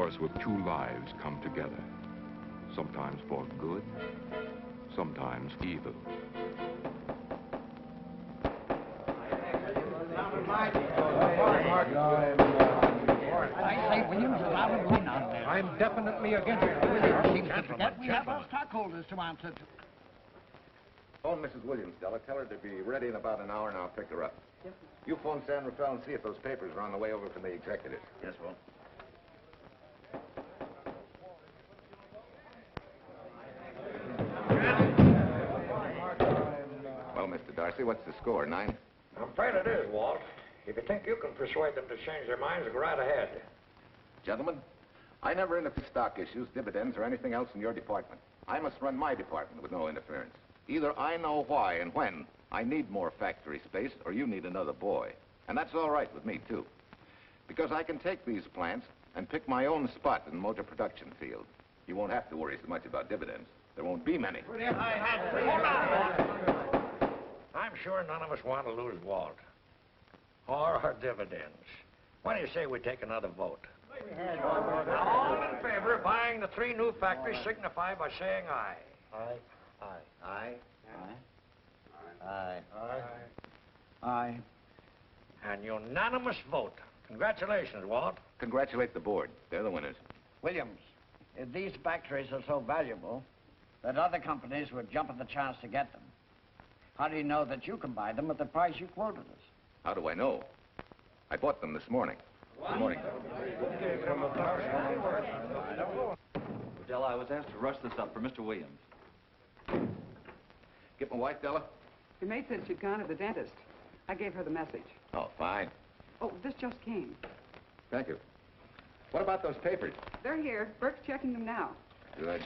force with two lives come together. Sometimes for good, sometimes evil. I say Williams is out of win on this. I'm definitely against it. Williams seems to forget we have our stockholders to answer to. Phone Mrs. Williams, Della. Tell her to be ready in about an hour, and I'll pick her up. Yes, sir. You phone San Rafael and see if those papers are on the way over from the executives. Yes, Wong. Well, Mr. Darcy, what's the score? 9? I'm afraid it is, Walt. If you think you can persuade them to change their minds, go right ahead. Gentlemen, I never interfere stock issues, dividends, or anything else in your department. I must run my department with no interference. Either I know why and when I need more factory space, or you need another boy. And that's all right with me, too. Because I can take these plants and pick my own spot in the motor production field. You won't have to worry so much about dividends. There won't be many. Hold on. I'm sure none of us want to lose Walt. Or our dividends. Why do you say we take another vote? Now, all in favor of buying the 3 new factories signify by saying aye. Aye. Aye. Aye. Aye. Aye. Aye. And unanimous vote. Congratulations, Walt. Congratulate the board. They're the winners. Williams, if these factories are so valuable that other companies would jump at the chance to get them, how do you know that you can buy them at the price you quoted us? How do I know? I bought them this morning. Good morning. Della, I was asked to rush this up for Mr. Williams. Get my wife, Della? Your maid said she'd gone to the dentist. I gave her the message. Oh, fine. Oh, this just came. Thank you. What about those papers? They're here. Burke's checking them now. Good.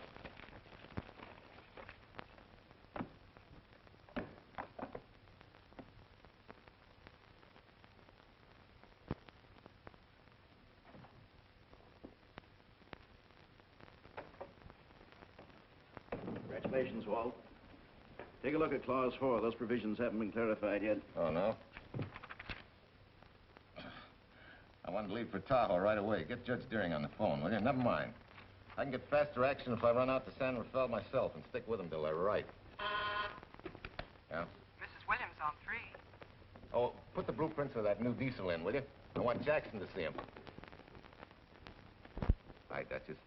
Congratulations, Walt. Take a look at Clause 4. Those provisions haven't been clarified yet. Oh, no? I wanted to leave for Tahoe right away. Get Judge Deering on the phone, will you? Never mind. I can get faster action if I run out to San Rafael myself and stick with them till they're right. Yeah? Mrs. Williams on 3. Oh, put the blueprints of that new diesel in, will you? I want Jackson to see him. Hi, Duchess.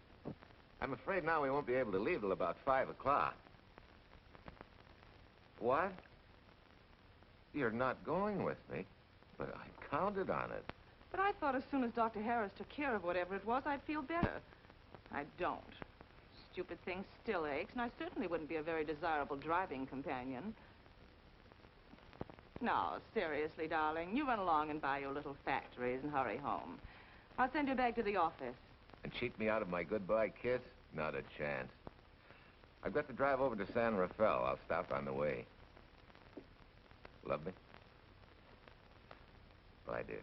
I'm afraid now we won't be able to leave till about 5 o'clock. What? You're not going with me, but I counted on it. But I thought as soon as Dr. Harris took care of whatever it was, I'd feel better. I don't. Stupid thing still aches, and I certainly wouldn't be a very desirable driving companion. No, seriously, darling, you run along and buy your little factories and hurry home. I'll send you back to the office. And cheat me out of my goodbye kiss? Not a chance. I've got to drive over to San Rafael. I'll stop on the way. Love me? Bye, dear.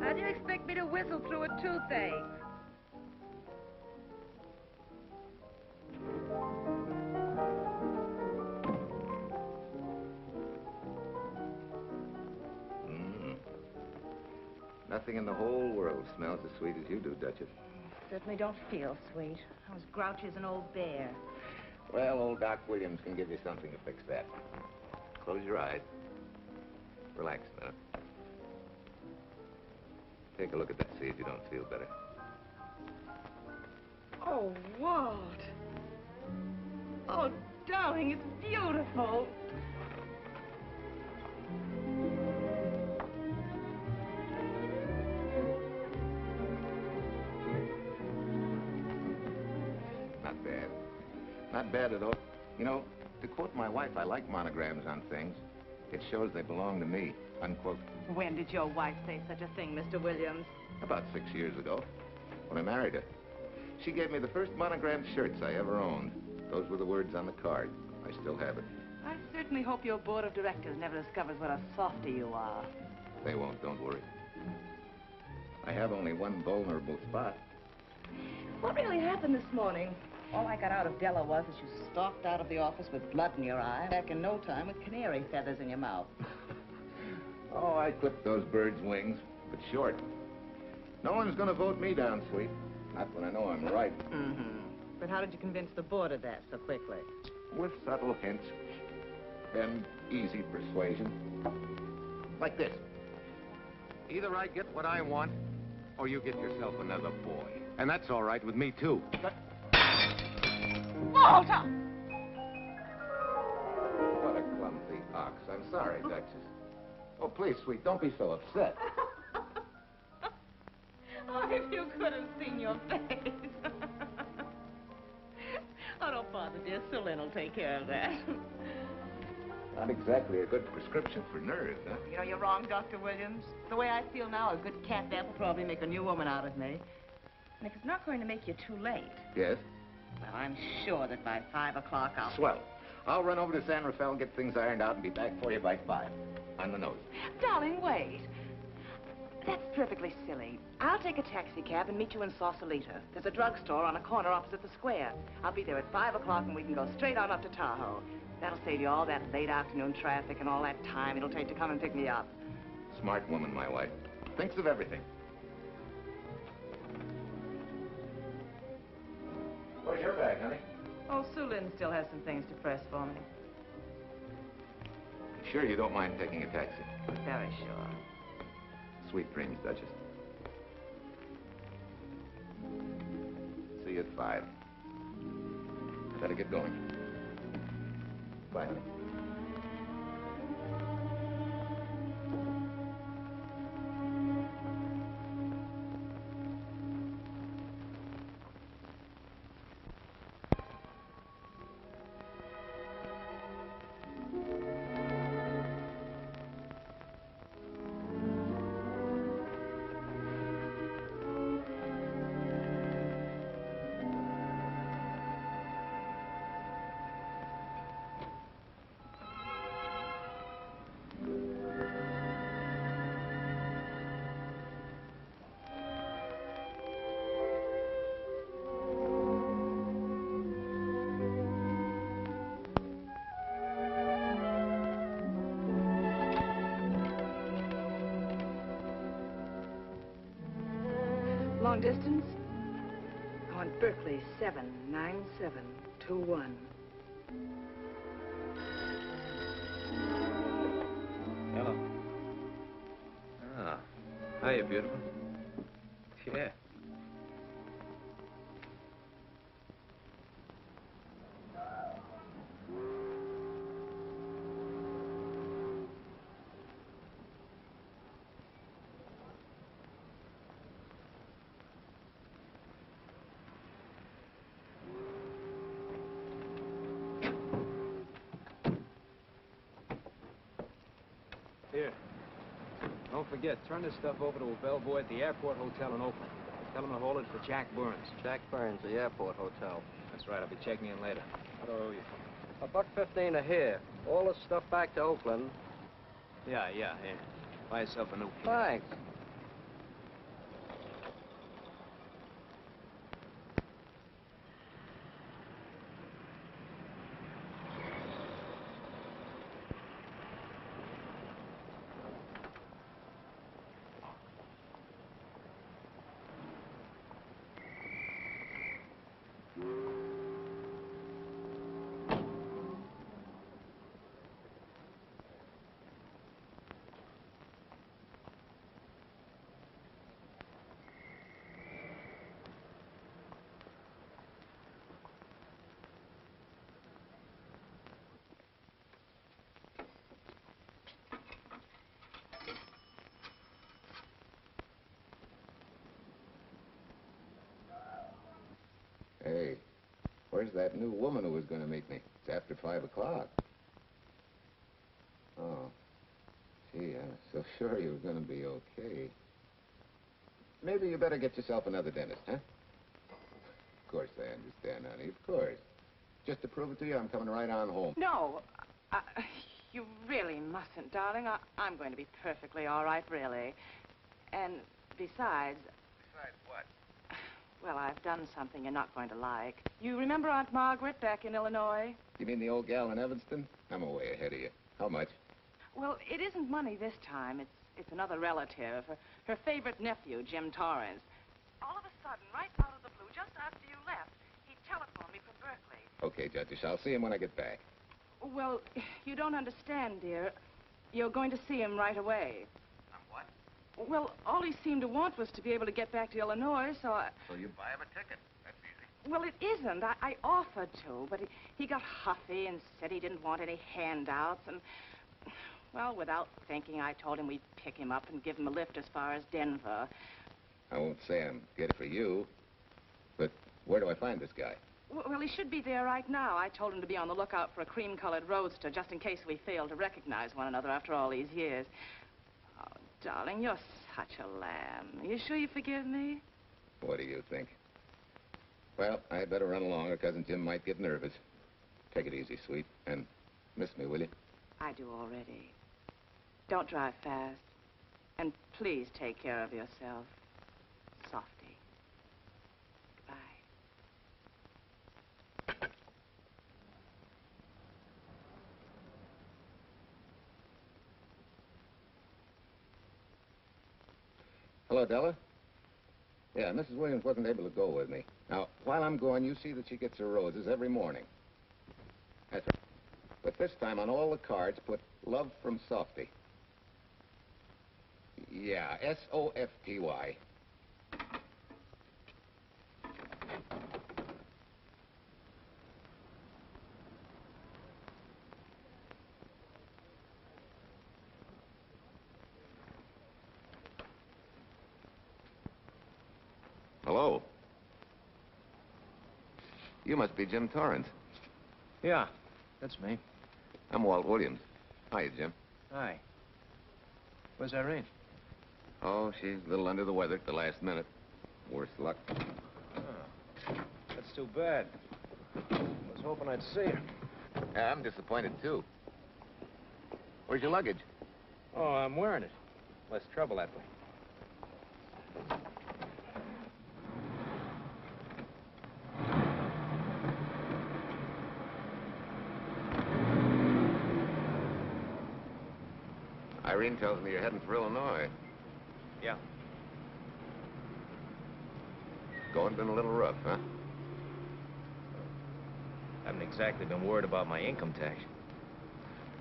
How do you expect me to whistle through a toothache? Nothing in the whole world smells as sweet as you do, Duchess. Certainly don't feel sweet. I was grouchy as an old bear. Well, old Doc Williams can give you something to fix that. Close your eyes. Relax a minute. Take a look at that, see if you don't feel better. Oh, Walt. Oh, darling, it's beautiful. Not bad. Not bad at all. You know, to quote my wife, I like monograms on things. It shows they belong to me, unquote. When did your wife say such a thing, Mr. Williams? About 6 years ago, when I married her. She gave me the first monogrammed shirts I ever owned. Those were the words on the card. I still have it. I certainly hope your board of directors never discovers what a softy you are. They won't, don't worry. I have only one vulnerable spot. What really happened this morning? All I got out of Della was that you stalked out of the office with blood in your eye, back in no time with canary feathers in your mouth. Oh, I clipped those birds' wings, but short. No one's gonna vote me down, sweet. Not when I know I'm right. Mm-hmm. But how did you convince the board of that so quickly? With subtle hints and easy persuasion. Like this. Either I get what I want, or you get yourself another boy. And that's all right with me, too. But... Walter! What a clumsy ox. I'm sorry, Duchess. Oh, please, sweet, don't be so upset. Oh, if you could have seen your face. Oh, don't bother, dear. Sue Lynn will take care of that. Not exactly a good prescription for nerves, huh? You know, you're wrong, Dr. Williams. The way I feel now, a good catnap will probably make a new woman out of me. And if it's not going to make you too late... Yes? Well, I'm sure that by 5 o'clock I'll... Swell. I'll run over to San Rafael, get things ironed out, and be back for you by 5. On the nose. Darling, wait. That's perfectly silly. I'll take a taxi cab and meet you in Sausalito. There's a drugstore on a corner opposite the square. I'll be there at 5 o'clock and we can go straight on up to Tahoe. That'll save you all that late afternoon traffic and all that time it'll take to come and pick me up. Smart woman, my wife. Thinks of everything. Where's your bag, honey? Oh, Sue Lynn still has some things to press for me. Sure you don't mind taking a taxi? Very sure. Sweet dreams, Duchess. See you at 5. Better get going. Bye, honey. Long distance? On Berkeley, 79721. Hello. Ah. Hiya, beautiful. Yeah. Here. Don't forget, turn this stuff over to a bellboy at the Airport Hotel in Oakland. Tell him to hold it for Jack Burns. Jack Burns, the Airport Hotel. That's right, I'll be checking in later. What do I owe you? $1.15 a here. All the stuff back to Oakland. Yeah, here. Buy yourself a new key. Thanks. Hey, where's that new woman who was going to meet me? It's after 5 o'clock. Oh. Gee, I was so sure you were going to be okay. Maybe you better get yourself another dentist, huh? Of course I understand, honey, of course. Just to prove it to you, I'm coming right on home. No, You really mustn't, darling. I'm going to be perfectly all right, really. And besides... Besides what? Well, I've done something you're not going to like. You remember Aunt Margaret back in Illinois? You mean the old gal in Evanston? I'm way ahead of you. How much? Well, it isn't money this time. It's another relative. Her favorite nephew, Jim Torrance. All of a sudden, right out of the blue, just after you left, he telephoned me from Berkeley. Okay, Judge, I'll see him when I get back. Well, you don't understand, dear. You're going to see him right away. What? Well, all he seemed to want was to be able to get back to Illinois, so I... So you buy him a ticket. That's easy. Well, it isn't. I offered to, but he got huffy and said he didn't want any handouts, and... Well, without thinking, I told him we'd pick him up and give him a lift as far as Denver. I won't say I'm good for you, but where do I find this guy? Well, he should be there right now. I told him to be on the lookout for a cream-colored roadster, just in case we fail to recognize one another after all these years. Oh, darling, you're such a lamb. You sure you forgive me? What do you think? Well, I'd better run along, or Cousin Jim might get nervous. Take it easy, sweet, and miss me, will you? I do already. Don't drive fast. And please take care of yourself. Softy. Goodbye. Hello, Della. Yeah, Mrs. Williams wasn't able to go with me. Now, while I'm gone, you see that she gets her roses every morning. That's right. But this time, on all the cards, put love from Softy. Yeah, S-O-F-T-Y. Hello. You must be Jim Torrance. Yeah, that's me. I'm Walt Williams. Hiya, Jim. Hi. Where's Irene? Oh, she's a little under the weather at the last minute. Worse luck. Oh, that's too bad. I was hoping I'd see her. Yeah, I'm disappointed, too. Where's your luggage? Oh, I'm wearing it. Less trouble that way. Irene tells me you're heading for Illinois. Yeah. Going been a little rough, huh? Haven't exactly been worried about my income tax.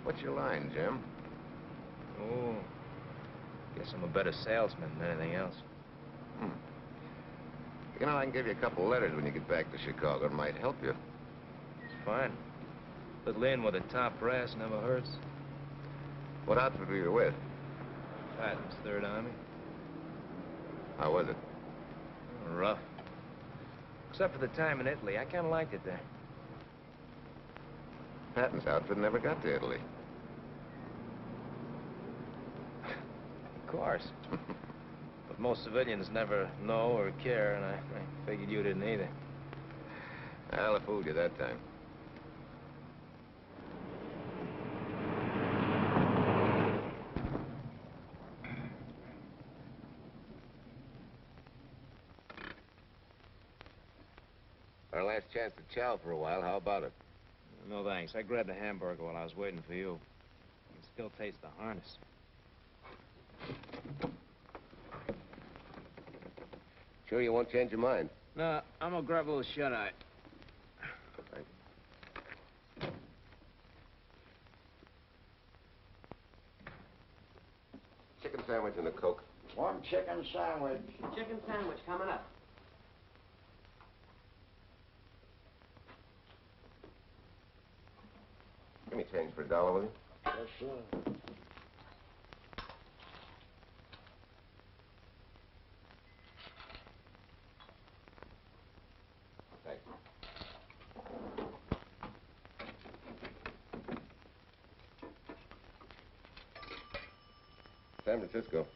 What's your line, Jim? Oh, guess I'm a better salesman than anything else. You know, I can give you a couple letters when you get back to Chicago. It might help you. It's fine. Little in with a top brass never hurts. What outfit were you with? Patton's Third Army. How was it? Rough. Except for the time in Italy. I kind of liked it there. Patton's outfit never got to Italy. Of course. But most civilians never know or care, and I figured you didn't either. Well, I fooled you that time. Our last chance to chow for a while. How about it? No, thanks. I grabbed a hamburger while I was waiting for you. I can still taste the harness. Sure you won't change your mind? No, I'm gonna grab a little shut-eye. Thank you. Chicken sandwich and a Coke. One chicken sandwich. Chicken sandwich coming up. Give me change for $1, will you? Yes, sir. Thanks. San Francisco.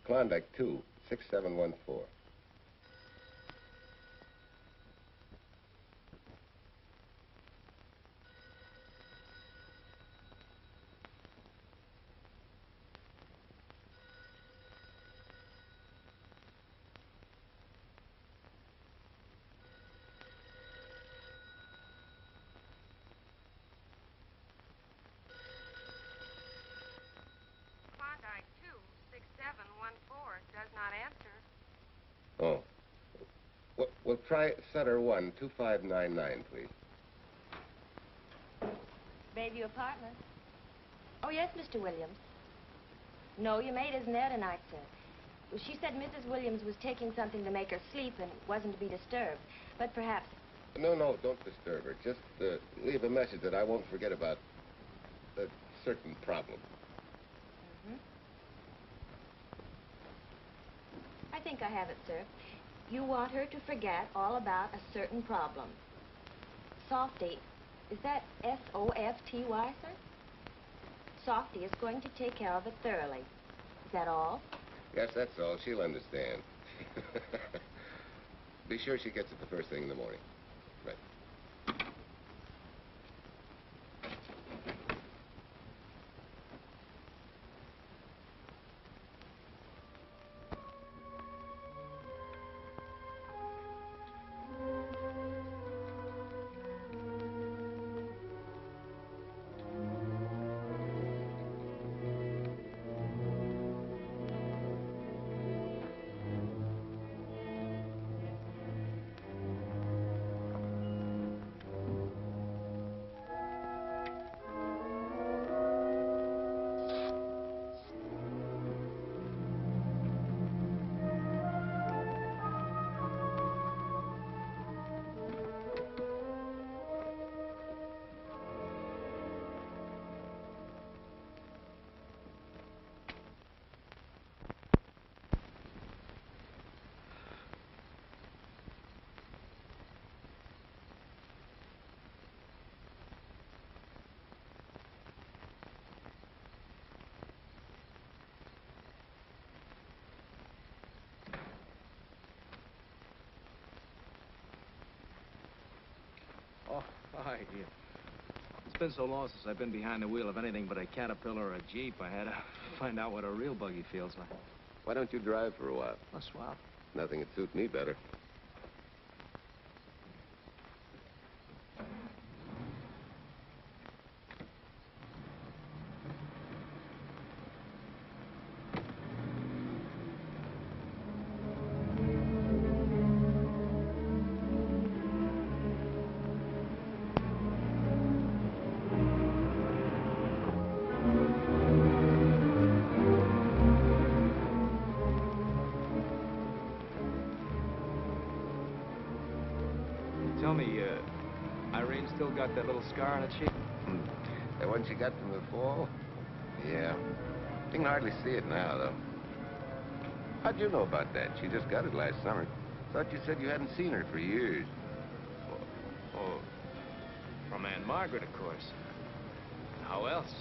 Klondike 2, 6714. Oh. We'll try Sutter 1, 2599, please. Bayview Apartments. Oh, yes, Mr. Williams. No, your maid isn't there tonight, sir. Well, she said Mrs. Williams was taking something to make her sleep and wasn't to be disturbed. But perhaps... No, don't disturb her. Just leave a message that I won't forget about a certain problem. Mm-hmm. I think I have it, sir. You want her to forget all about a certain problem. Softy, is that S-O-F-T-Y, sir? Softy is going to take care of it thoroughly. Is that all? Yes, that's all. She'll understand. Be sure she gets it the first thing in the morning. Right. Oh, hi. It's been so long since I've been behind the wheel of anything but a Caterpillar or a Jeep. I had to find out what a real buggy feels like. Why don't you drive for a while? Oh, swell. Nothing would suit me better. Tell me, Irene still got that little scar on her cheek? The one she got from the fall? Yeah. You can hardly see it now, though. How'd you know about that? She just got it last summer. Thought you said you hadn't seen her for years. Oh, from Aunt Margaret, of course. How else?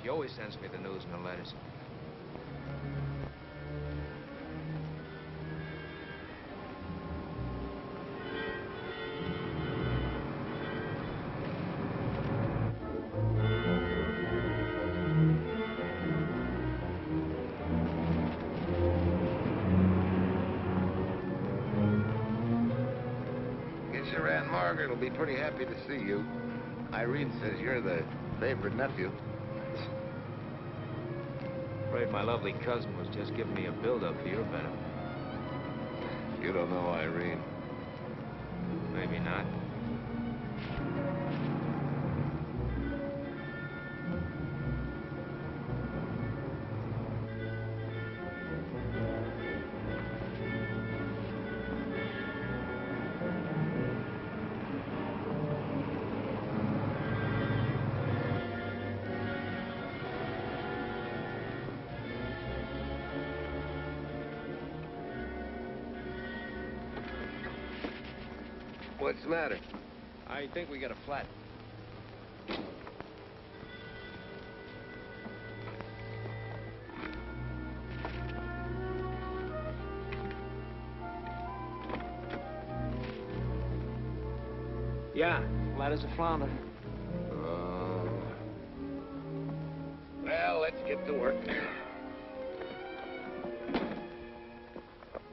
She always sends me the news in her letters. Margaret will be pretty happy to see you. Irene says you're the favorite nephew. Afraid my lovely cousin was just giving me a build-up for your benefit. You don't know Irene. Maybe not. What's the matter? I think we got a flat. Yeah, flat as a flounder. Well, let's get to work.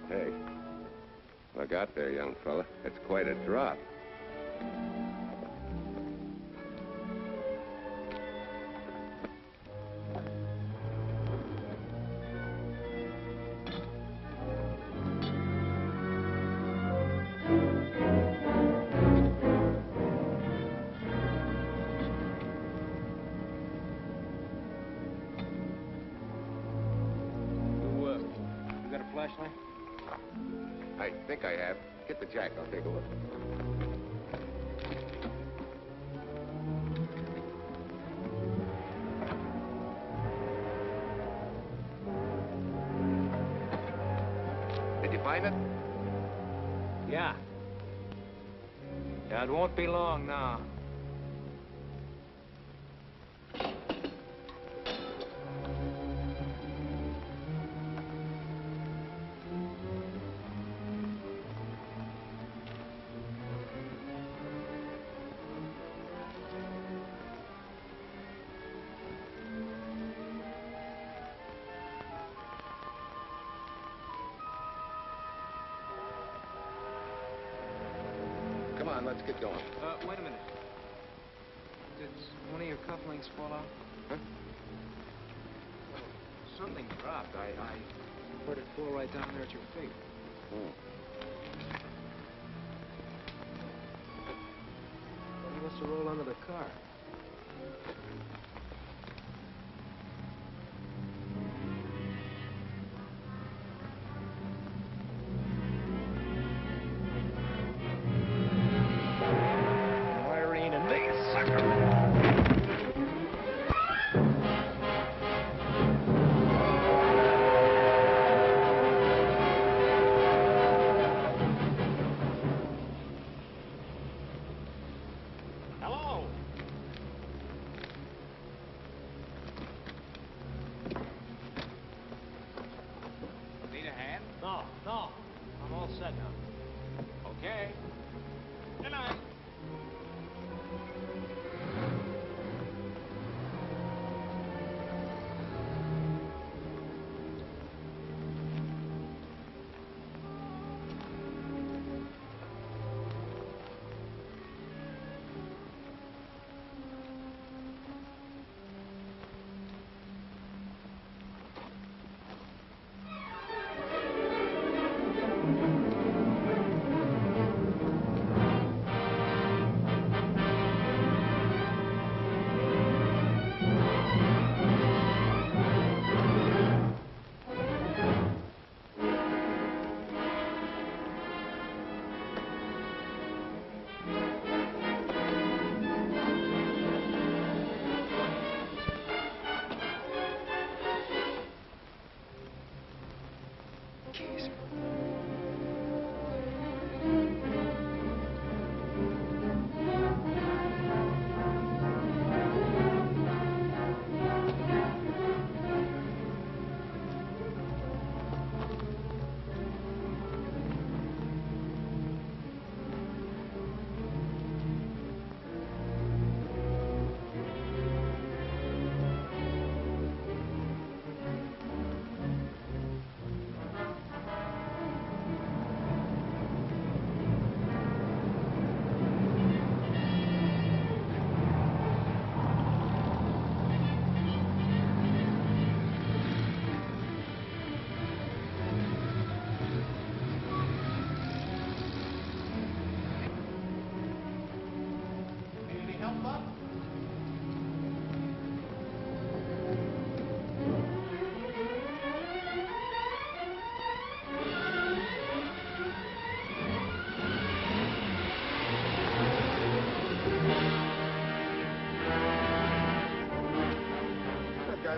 Hey, look out there, young fella. That's quite a drop. I think I have. Get the jack. I'll take a look. Did you find it? Yeah. Yeah, it won't be long now. Come on, let's get going. Wait a minute. Did one of your cufflinks fall out? Huh? Well, something dropped. I heard it fall right down there at your feet. Oh. Well, you must have rolled under the car.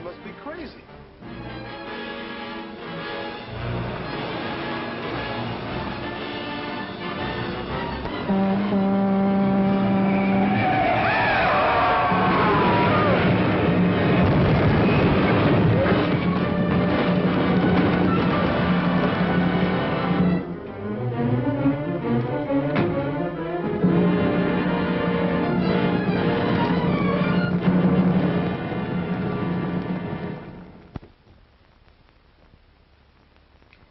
Must be crazy.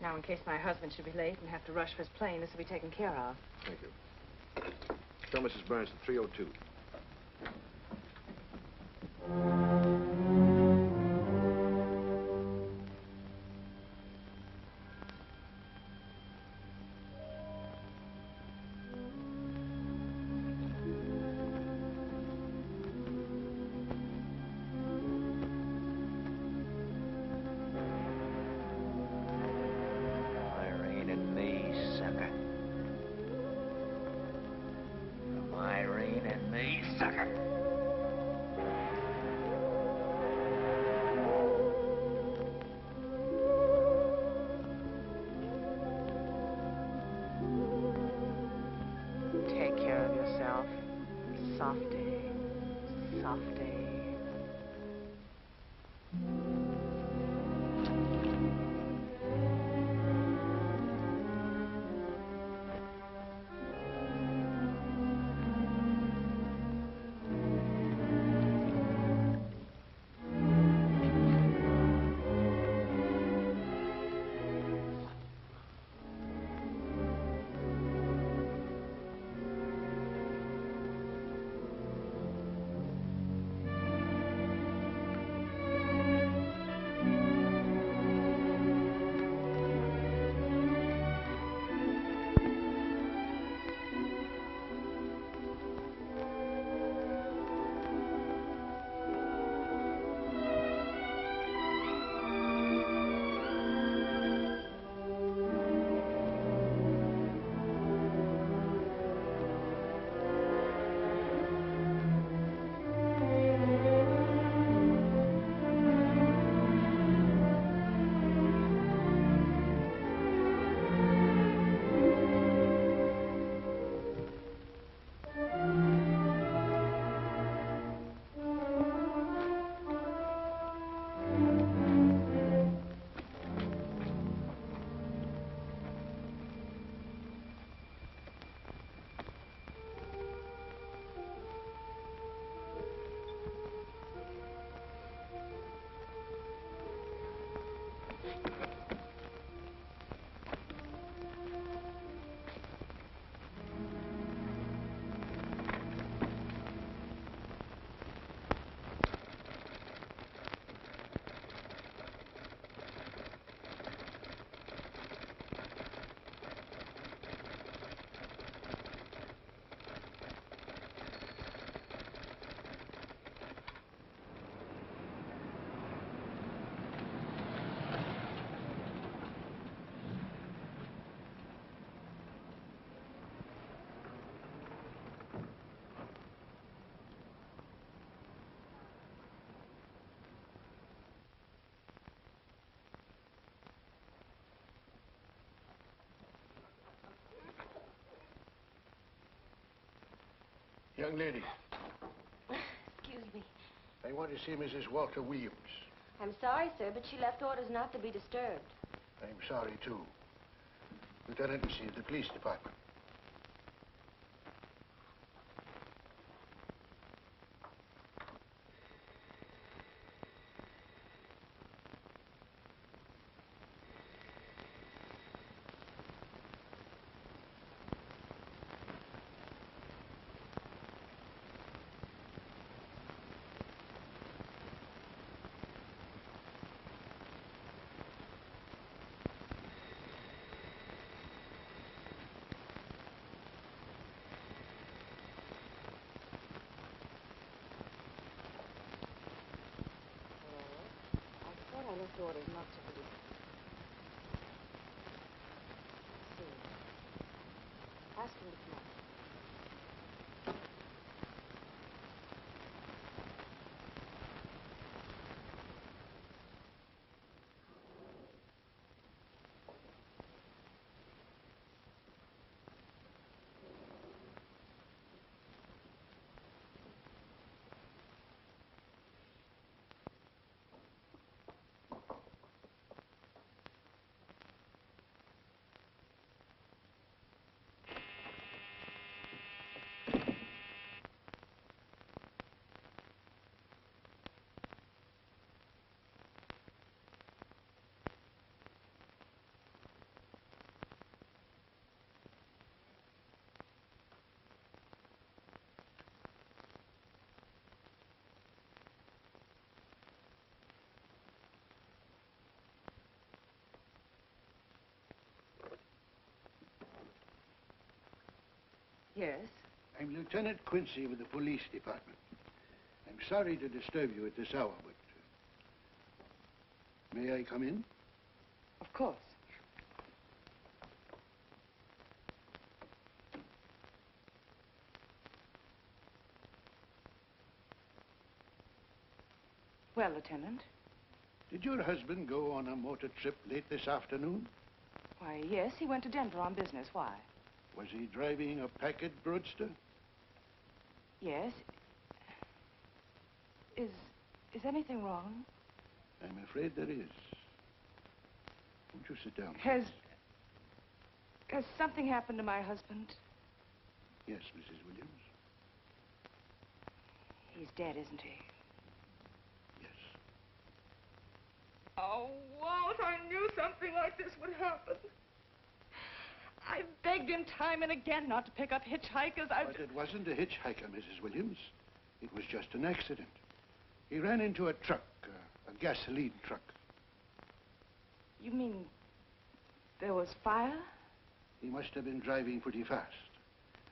Now, in case my husband should be late and have to rush for his plane, this will be taken care of. Thank you. Tell Mrs. Burns at 3:02. Softy. Softy. Young lady, Excuse me. I want to see Mrs. Walter Williams. I'm sorry, sir, but she left orders not to be disturbed. I'm sorry, too. Lieutenant, this is the police department. I left orders not to be. Ask him to come up. Yes? I'm Lieutenant Quincy with the police department. I'm sorry to disturb you at this hour, but... may I come in? Of course. Well, Lieutenant? Did your husband go on a motor trip late this afternoon? Why, yes, he went to Denver on business. Why? Was he driving a packet roadster? Yes? Is anything wrong? I'm afraid there is. Won't you sit down? Has something happened to my husband? Yes, Mrs. Williams. He's dead, isn't he? Yes. Oh, Walt, I knew something like this would happen. I begged him time and again not to pick up hitchhikers. But it wasn't a hitchhiker, Mrs. Williams. It was just an accident. He ran into a truck, a gasoline truck. You mean there was fire? He must have been driving pretty fast.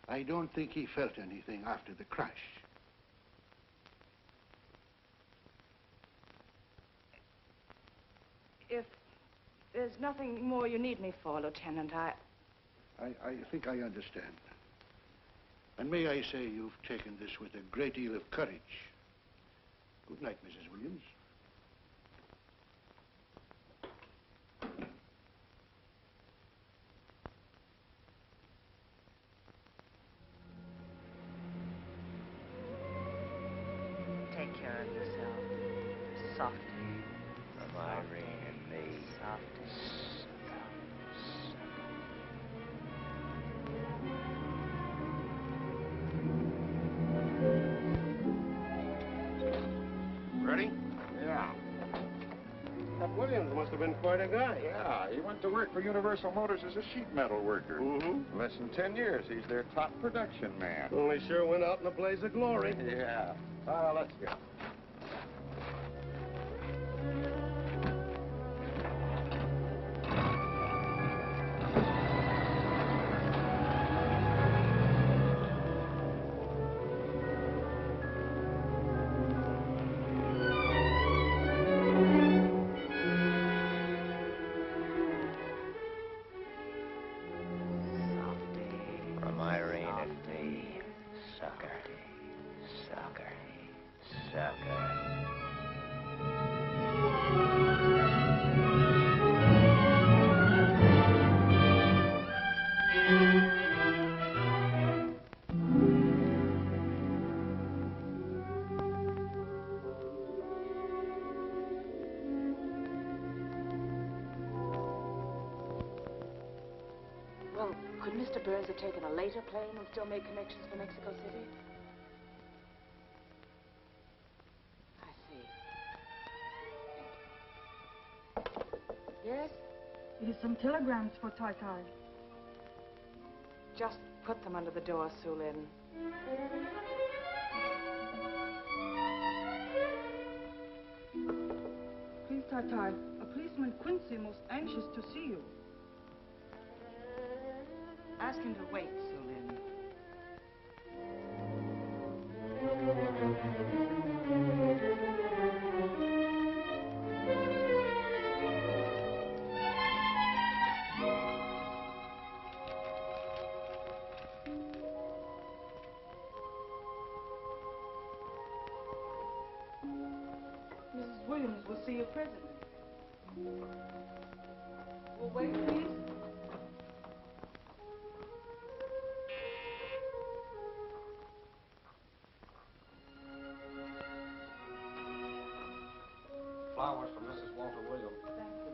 I don't think he felt anything after the crash. If there's nothing more you need me for, Lieutenant, I think I understand. And may I say you've taken this with a great deal of courage. Good night, Mrs. Williams. take care of yourself. Softly. From Irene and me. Softly. Ready? Yeah. That Williams must have been quite a guy. Yeah, he went to work for Universal Motors as a sheet metal worker. Mm-hmm. Less than 10 years, he's their top production man. Well, he sure went out in a blaze of glory. Yeah. Let's go. From Irene and me. Sucker. Sucker. Sucker. Well, could Mr. Burns have taken a later plane and still made connections for Mexico City? I see. Yes? It is some telegrams for Tai Tai. Just put them under the door, Sue Lin. Please, Tai Tai, a policeman Quincy most anxious to see you. Ask him to wait, Sue Lin. Mrs. Williams will see you presently. Will wait, please. Flowers from Mrs. Walter Williams. Thank you.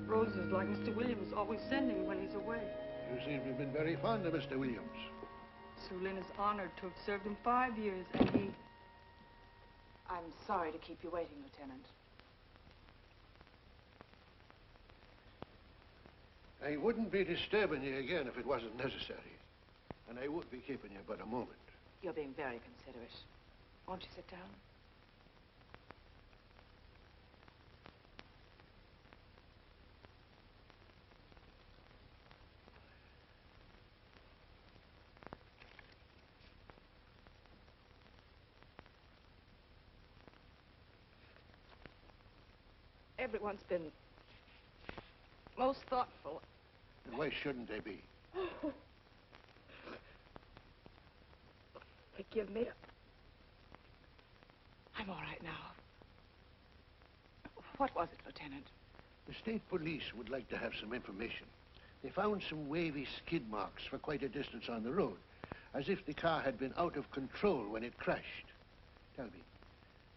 Roses like Mr. Williams always sending when he's away. You seem to have been very fond of Mr. Williams. Sue Lin is honored to have served him 5 years, and he... I'm sorry to keep you waiting, Lieutenant. I wouldn't be disturbing you again if it wasn't necessary. And I would be keeping you but a moment. You're being very considerate. Won't you sit down? Everyone's been most thoughtful. And why shouldn't they be? Forgive me. I'm all right now. What was it, Lieutenant? The state police would like to have some information. They found some wavy skid marks for quite a distance on the road, as if the car had been out of control when it crashed. Tell me,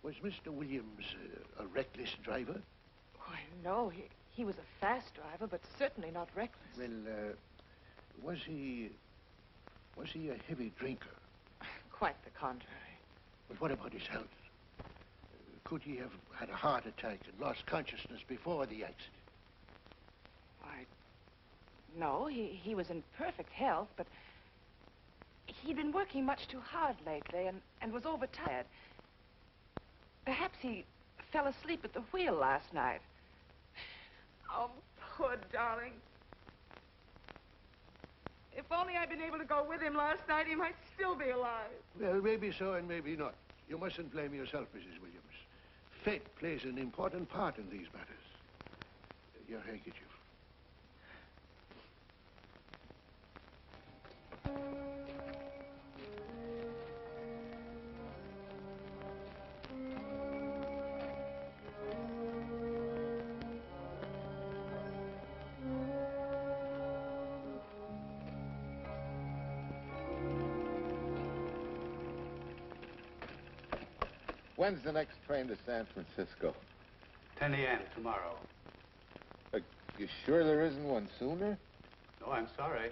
was Mr. Williams a reckless driver? Why, no, he was a fast driver, but certainly not reckless. Well, was he a heavy drinker? Quite the contrary. But what about his health? Could he have had a heart attack and lost consciousness before the accident? Why, no, he was in perfect health, but he'd been working much too hard lately and was overtired. Perhaps he fell asleep at the wheel last night. Oh, poor darling. If only I'd been able to go with him last night, he might still be alive. Well, maybe so and maybe not. You mustn't blame yourself, Mrs. Williams. Fate plays an important part in these matters. Your handkerchief. When's the next train to San Francisco? 10 a.m. tomorrow. You sure there isn't one sooner? No, I'm sorry.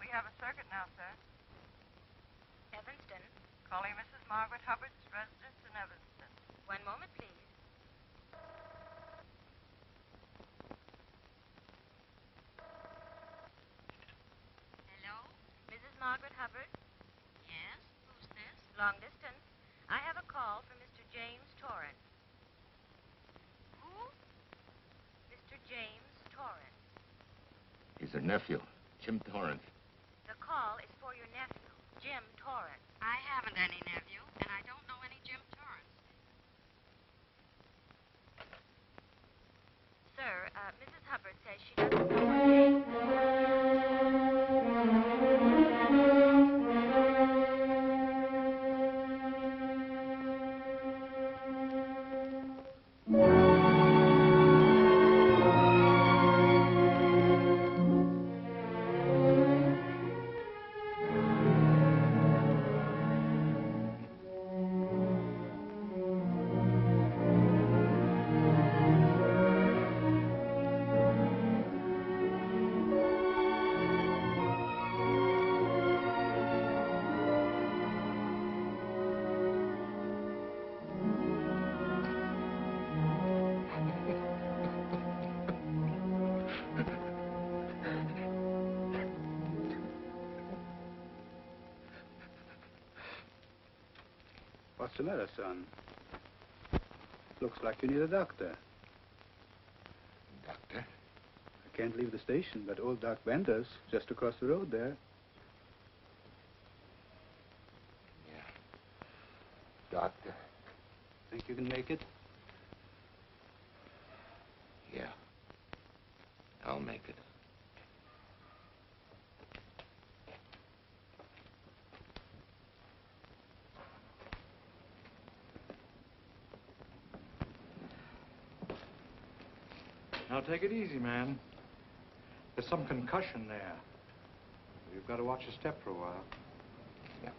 We have a circuit now, sir. Evanston. Calling Mrs. Margaret Hubbard's residence in Evanston. One moment, please. Hello? Mrs. Margaret Hubbard? Yes? Who's this? Long distance. I have a call from Mr. James Torrance. Who? Mr. James Torrance. He's her nephew, Jim Torrance. The call is for your nephew, Jim Torrance. I haven't any nephew, and I don't know any Jim Torrance. Sir, Mrs. Hubbard says she doesn't know what James... What's the matter, son? Looks like you need a doctor. Doctor? I can't leave the station, but old Doc Bender's just across the road there. Yeah. Doctor? Think you can make it? Yeah. I'll make it. Now, take it easy, man. There's some concussion there. You've got to watch your step for a while. Yeah.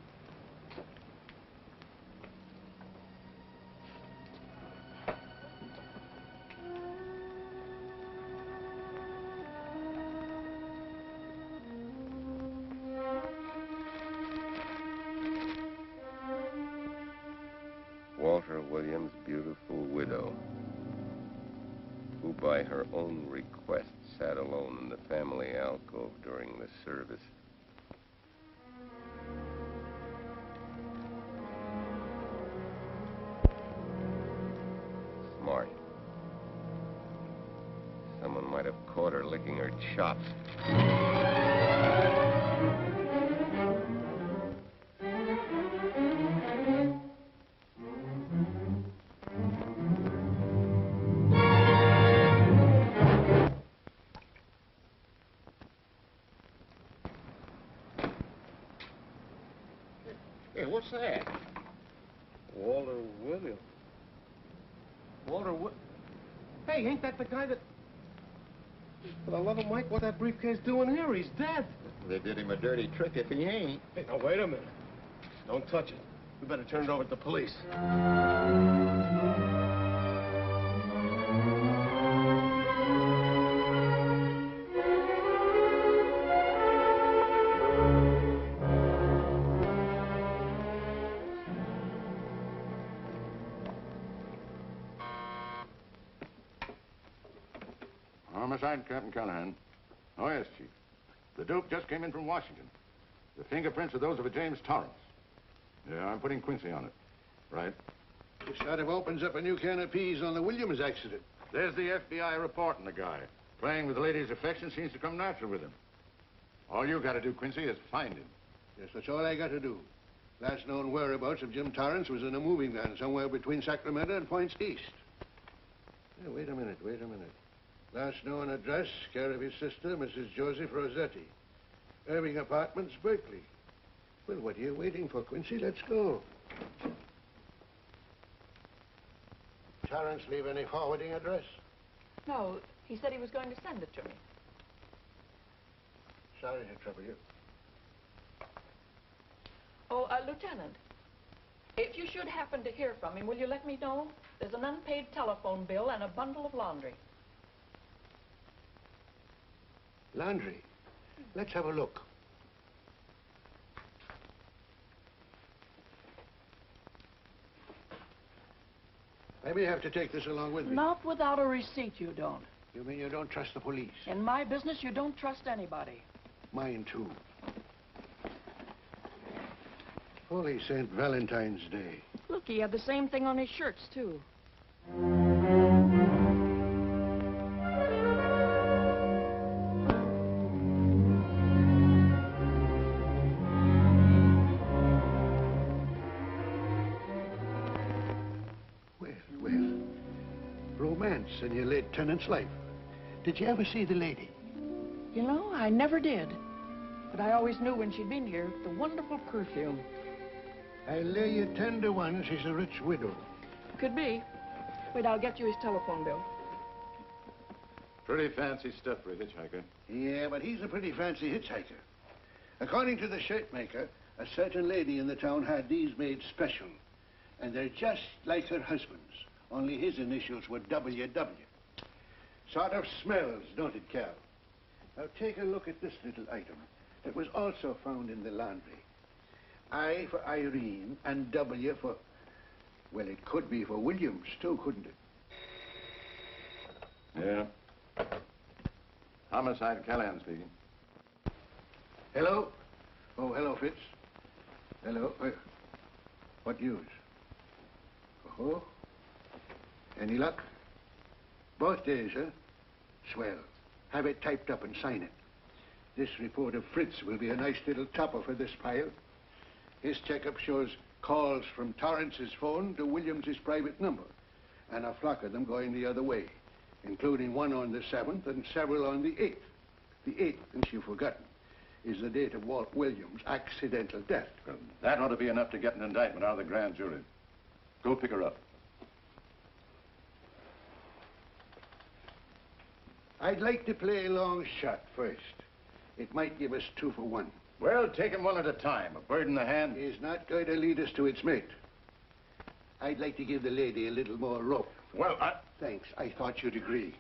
Walter Williams' beautiful widow, who by her own request sat alone in the family alcove during the service. have caught her licking her chops. Hey, what's that? Walter Williams. Hey, ain't that the guy that... For the love of Mike, what's that briefcase doing here? He's dead. They did him a dirty trick if he ain't. Hey, now, wait a minute. Don't touch it. We better turn it over to the police. Homicide, Captain Callahan. Oh, yes, Chief. The dope just came in from Washington. The fingerprints are those of a James Torrance. Yeah, I'm putting Quincy on it. Right. This sort of opens up a new can of peas on the Williams accident. There's the FBI reporting the guy. Playing with the lady's affection seems to come natural with him. All you got to do, Quincy, is find him. Yes, that's all I got to do. Last known whereabouts of Jim Torrance was in a moving van somewhere between Sacramento and Points East. Hey, wait a minute. Last known address, care of his sister, Mrs. Joseph Rossetti. Irving Apartments, Berkeley. Well, what are you waiting for, Quincy? Let's go. Torrance leave any forwarding address? No, he said he was going to send it to me. Sorry to trouble you. Oh, Lieutenant, if you should happen to hear from him, will you let me know? There's an unpaid telephone bill and a bundle of laundry. Laundry? Let's have a look. I may have to take this along with me. Not without a receipt, you don't. You mean you don't trust the police? In my business, you don't trust anybody. Mine, too. Holy St. Valentine's Day. Look, he had the same thing on his shirts, too. Romance in your late tenant's life. Did you ever see the lady? You know, I never did. But I always knew when she'd been here, the wonderful perfume. I'll lay you 10 to 1 she's a rich widow. Could be. Wait, I'll get you his telephone bill. Pretty fancy stuff for a hitchhiker. Yeah, but he's a pretty fancy hitchhiker. According to the shirt maker, a certain lady in the town had these made special. And they're just like her husband's. Only his initials were WW. Sort of smells, don't it, Cal? Now take a look at this little item that was also found in the laundry. I for Irene and W for... Well, it could be for Williams, too, couldn't it? Yeah. Homicide, Callahan speaking. Hello? Oh, hello, Fitz. Hello. What news? Oh? Any luck? Both days, huh? Swell. Have it typed up and sign it. This report of Fritz will be a nice little topper for this pile. His checkup shows calls from Torrance's phone to Williams's private number, and a flock of them going the other way, including one on the 7th and several on the 8th. The 8th, since you've forgotten, is the date of Walt Williams' accidental death. Well, that ought to be enough to get an indictment out of the grand jury. Go pick her up. I'd like to play a long shot first. It might give us 2 for 1. Well, take them one at a time. A bird in the hand is not going to lead us to its mate. I'd like to give the lady a little more rope. Well, Thanks. I thought you'd agree.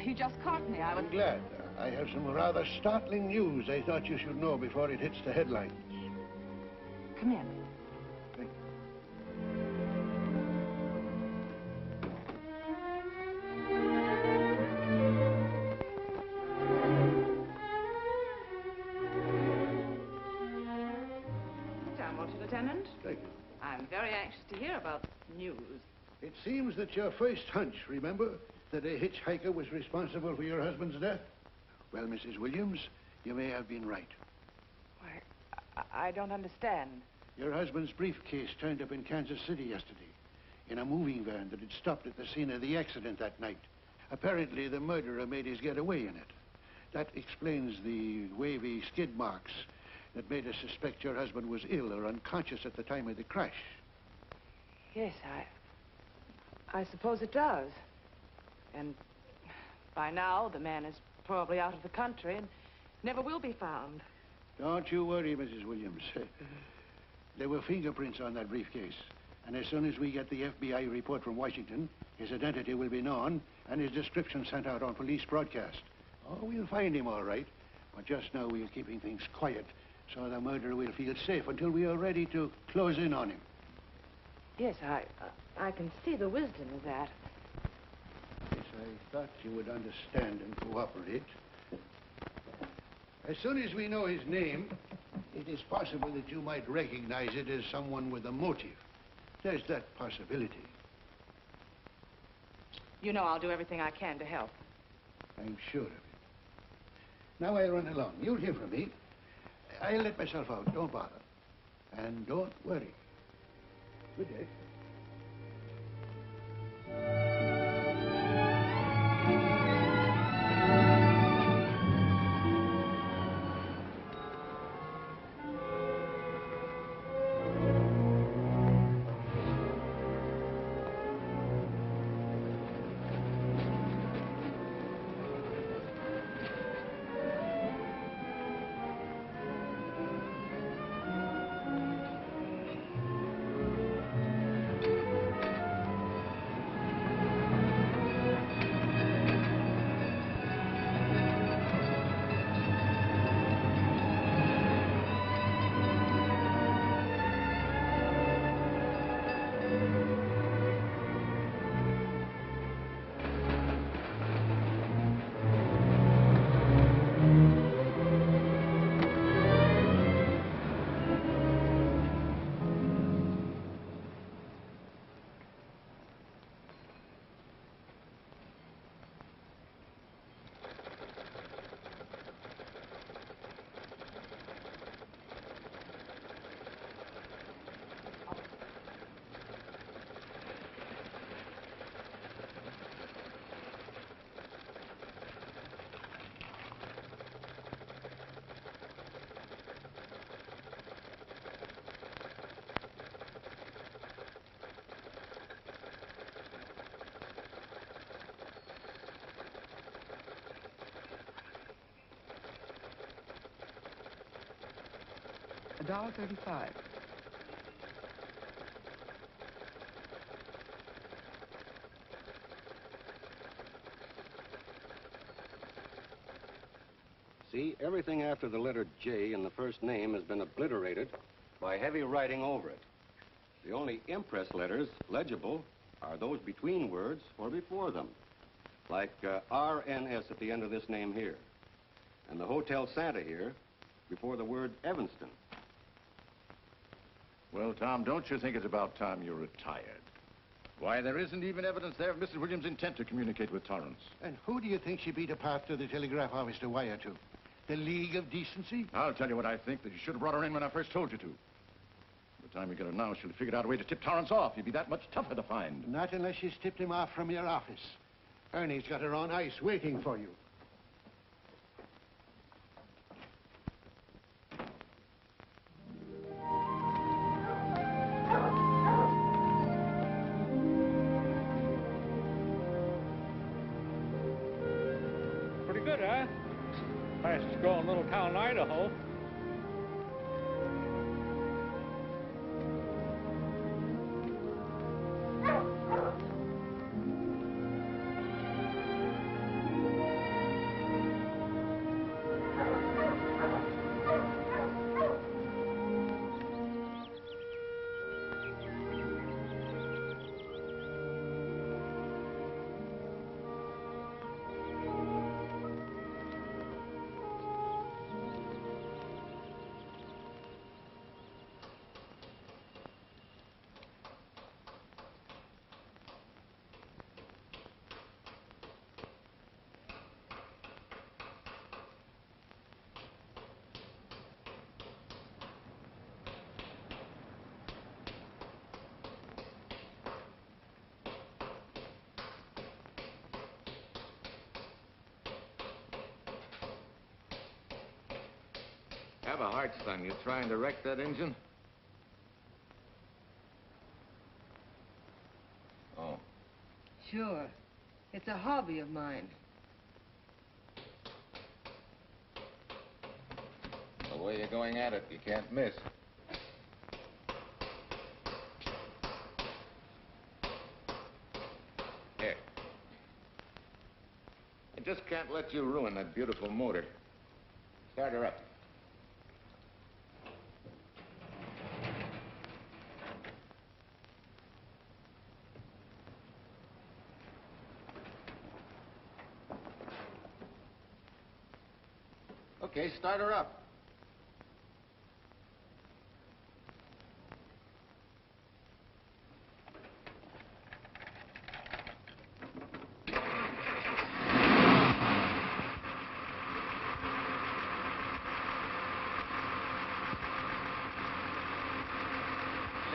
You just caught me. I'm glad. I have some rather startling news I thought you should know before it hits the headlines. Come in. Sit down, won't you, Lieutenant? Thank you. I'm very anxious to hear about news. It seems that your first hunch, remember, that a hitchhiker was responsible for your husband's death? Well, Mrs. Williams, you may have been right. Why, I don't understand. Your husband's briefcase turned up in Kansas City yesterday in a moving van that had stopped at the scene of the accident that night. Apparently, the murderer made his getaway in it. That explains the wavy skid marks that made us suspect your husband was ill or unconscious at the time of the crash. Yes, I suppose it does. And by now, the man is probably out of the country and never will be found. Don't you worry, Mrs. Williams. There were fingerprints on that briefcase. And as soon as we get the FBI report from Washington, his identity will be known and his description sent out on police broadcast. Oh, we'll find him all right. But just now we're keeping things quiet so the murderer will feel safe until we are ready to close in on him. Yes, I can see the wisdom of that. Yes, I thought you would understand and cooperate. As soon as we know his name, it is possible that you might recognize it as someone with a motive. There's that possibility. You know I'll do everything I can to help. I'm sure of it. Now I'll run along. You'll hear from me. I'll let myself out. Don't bother. And don't worry. Good day. $1.35. See, everything after the letter J in the first name has been obliterated by heavy writing over it. The only impress letters legible are those between words or before them, like RNS at the end of this name here, and the Hotel Santa here before the word Evanston. Well, Tom, don't you think it's about time you retired? Why, there isn't even evidence there of Mrs. Williams' intent to communicate with Torrance. And who do you think she beat apart to the telegraph office to wire to? The League of Decency? I'll tell you what I think, that you should have brought her in when I first told you to. By the time we get her now, she'll have figured out a way to tip Torrance off. He'd be that much tougher to find. Not unless she's tipped him off from your office. Ernie's got her on ice waiting for you. Pretty good, huh? Fastest growing little town in Idaho. Have a heart, son. You trying to wreck that engine? Oh. Sure. It's a hobby of mine. The way you're going at it, you can't miss. Here. I just can't let you ruin that beautiful motor. Start her up. Okay, start her up. Shut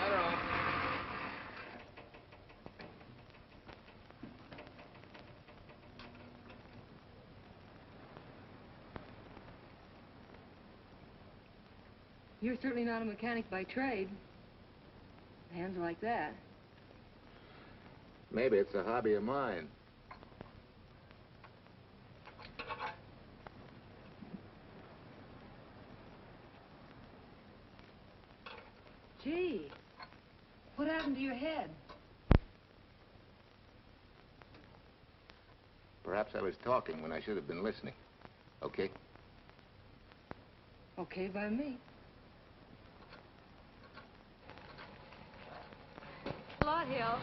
her off. You're certainly not a mechanic by trade. Hands are like that. Maybe it's a hobby of mine. Gee, what happened to your head? Perhaps I was talking when I should have been listening. Okay? Okay by me. A lot, Hill.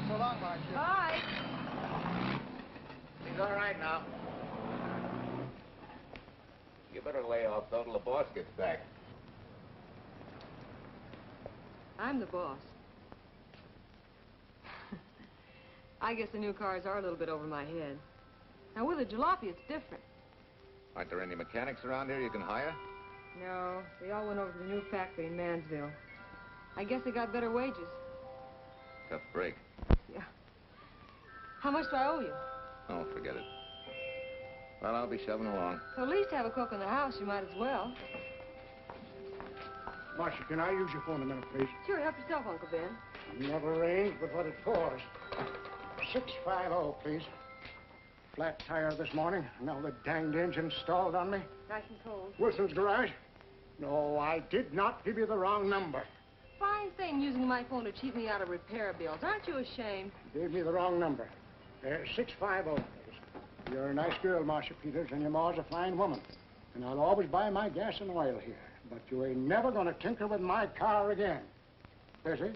So long, Marcia. Bye. He's all right now. You better lay off though till the boss gets back. I'm the boss. I guess the new cars are a little bit over my head. Now, with a jalopy, it's different. Aren't there any mechanics around here you can hire? No, they all went over to the new factory in Mansville. I guess they got better wages. Tough break. Yeah. How much do I owe you? Oh, forget it. Well, I'll be shoving along. So at least have a cook in the house. You might as well. Marcia, can I use your phone a minute, please? Sure, help yourself, Uncle Ben. Never arranged but what it caused. 650, please. Flat tire this morning. Now the danged engine stalled on me. Nice and cold. Wilson's garage? No, I did not give you the wrong number. Fine thing using my phone to cheat me out of repair bills. Aren't you ashamed? Gave me the wrong number. 650, please. You're a nice girl, Marcia Peters, and your ma's a fine woman. And I'll always buy my gas and oil here. But you ain't never gonna tinker with my car again. Busy?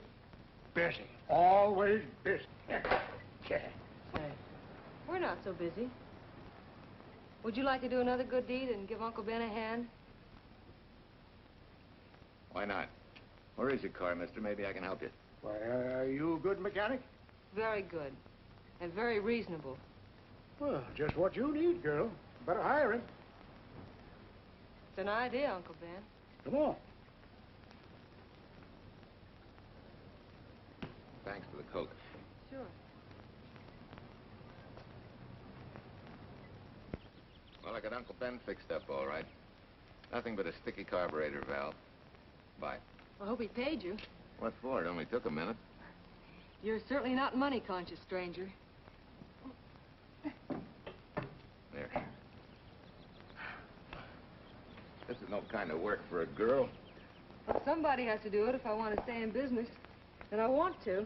Busy. Always busy. Say, we're not so busy. Would you like to do another good deed and give Uncle Ben a hand? Why not? Where is your car, mister? Maybe I can help you. Why, are you a good mechanic? Very good. And very reasonable. Well, just what you need, girl. Better hire him. It's an idea, Uncle Ben. Come on. Thanks for the Coke. Sure. Well, I got Uncle Ben fixed up all right. Nothing but a sticky carburetor valve. Bye. I hope he paid you. What for? It only took a minute. You're certainly not money-conscious, stranger. There. This is no kind of work for a girl. But somebody has to do it if I want to stay in business. And I want to.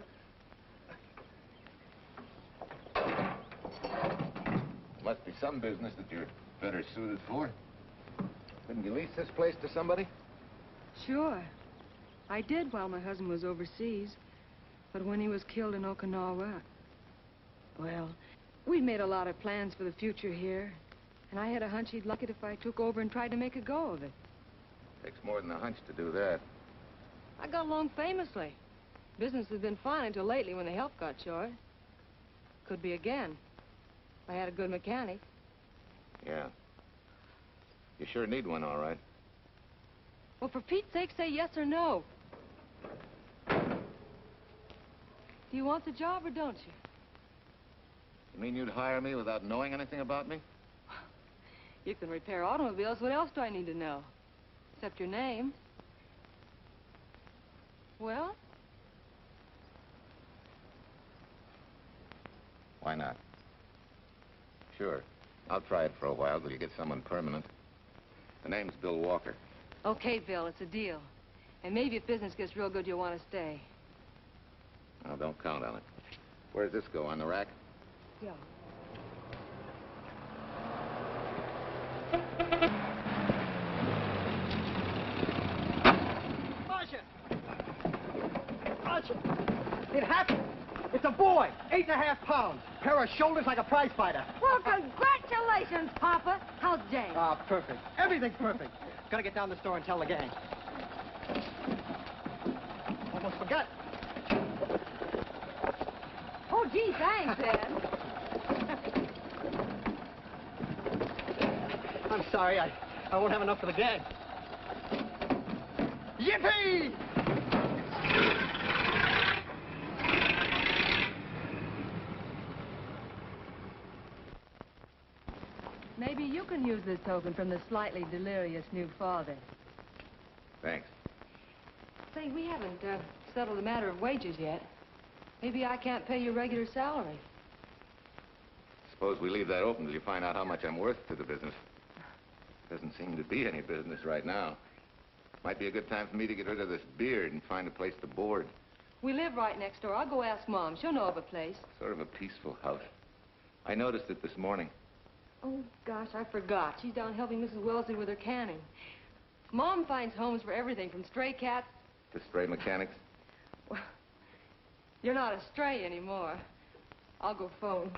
Must be some business that you're better suited for. Didn't you lease this place to somebody? Sure. I did while my husband was overseas. But when he was killed in Okinawa, well, we'd made a lot of plans for the future here. And I had a hunch he'd like it if I took over and tried to make a go of it. Takes more than a hunch to do that. I got along famously. Business has been fine until lately when the help got short. Could be again. If I had a good mechanic. Yeah. You sure need one, all right. Well, for Pete's sake, say yes or no. Do you want the job or don't you? You mean you'd hire me without knowing anything about me? You can repair automobiles. What else do I need to know? Except your name. Well? Why not? Sure. I'll try it for a while till you get someone permanent. The name's Bill Walker. Okay, Bill, it's a deal. And maybe if business gets real good, you'll want to stay. Oh, don't count on it. Where does this go, on the rack? Yeah. Marcia! Marcia! It happened! It's a boy, 8.5 pounds. Pair of shoulders like a prize fighter. Well, congratulations, Papa. How's Jane? Ah, perfect. Everything's perfect. Gotta get down to the store and tell the gang. Almost forgot. Oh, gee, thanks, Ed. I'm sorry, I won't have enough for the gang. Yippee! Maybe you can use this token from the slightly delirious new father. Thanks. Say, we haven't settled the matter of wages yet. Maybe I can't pay your regular salary. Suppose we leave that open till you find out how much I'm worth to the business. Doesn't seem to be any business right now. Might be a good time for me to get rid of this beard and find a place to board. We live right next door. I'll go ask Mom. She'll know of a place. Sort of a peaceful house. I noticed it this morning. Oh, gosh, I forgot. She's down helping Mrs. Wellesley with her canning. Mom finds homes for everything from stray cats... To stray mechanics? Well, you're not a stray anymore. I'll go phone.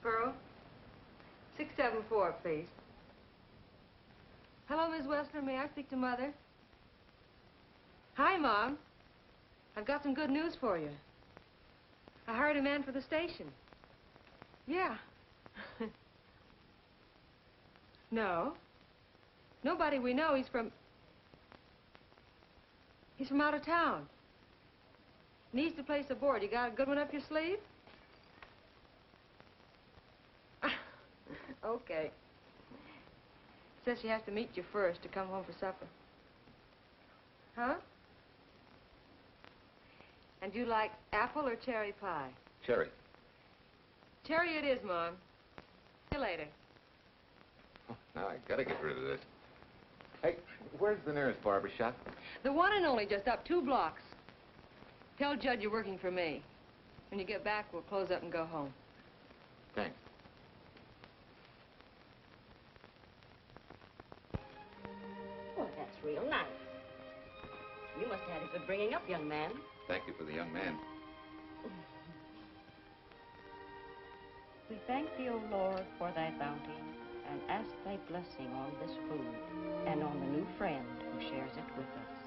Pearl, 674, please. Hello, Miss Westler. May I speak to Mother? Hi, Mom. I've got some good news for you. I hired a man for the station. Yeah. No. Nobody we know. He's from out of town. Needs to place a board. You got a good one up your sleeve? Okay. Says she has to meet you first to come home for supper. Huh? And you like apple or cherry pie? Cherry. Cherry it is, Mom. See you later. Oh, now I gotta get rid of this. Hey, where's the nearest barber shop? The one and only, just up 2 blocks. Tell Judd you're working for me. When you get back, we'll close up and go home. Thanks. Oh, that's real nice. You must have had a good bringing up, young man. Thank you for the young man. We thank thee, O Lord, for thy bounty, and ask thy blessing on this food and on the new friend who shares it with us.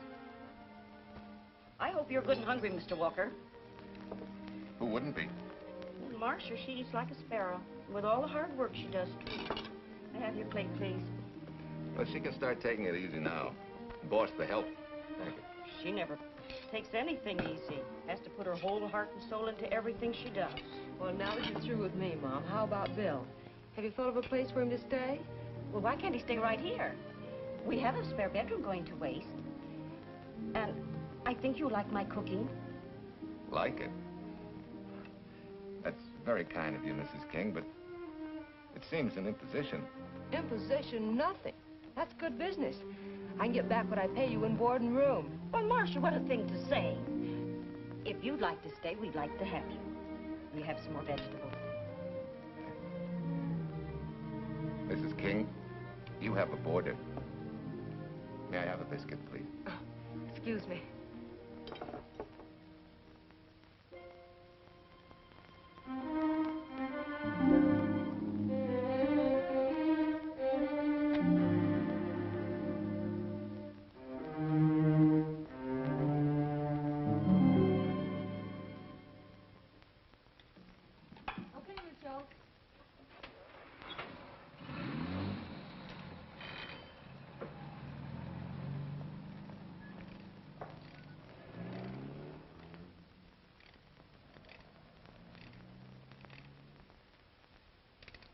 I hope you're good and hungry, Mr. Walker. Who wouldn't be? Marcia, she eats like a sparrow, with all the hard work she does, too. May I have your plate, please? Well, she can start taking it easy now. Boss, the help. Thank you. She never takes anything easy. Has to put her whole heart and soul into everything she does. Well, now that you're through with me, Mom, how about Bill? Have you thought of a place for him to stay? Well, why can't he stay right here? We have a spare bedroom going to waste. And I think you like my cooking. Like it? That's very kind of you, Mrs. King, but it seems an imposition. Imposition? Nothing. That's good business. I can get back what I pay you in board and room. Well, Marcia, what a thing to say. If you'd like to stay, we'd like to have you. We have some more vegetables. Mrs. King, you have a boarder. May I have a biscuit, please? Oh, excuse me.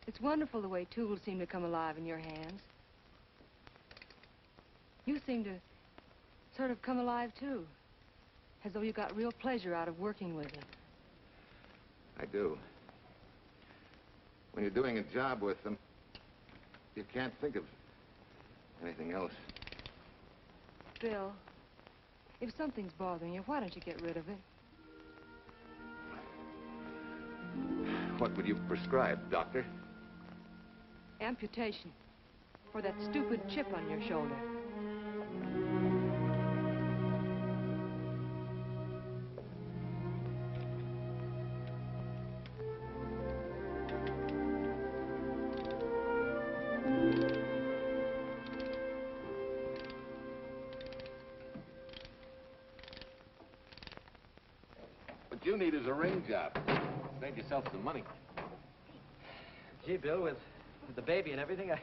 It's wonderful the way tools seem to come alive in your hands. You seem to sort of come alive, too. As though you got real pleasure out of working with them. I do. When you're doing a job with them, you can't think of anything else. Bill, if something's bothering you, why don't you get rid of it? What would you prescribe, doctor? Amputation. For that stupid chip on your shoulder. What you need is a ring job. Save yourself some money. Gee, Bill, with the baby and everything, I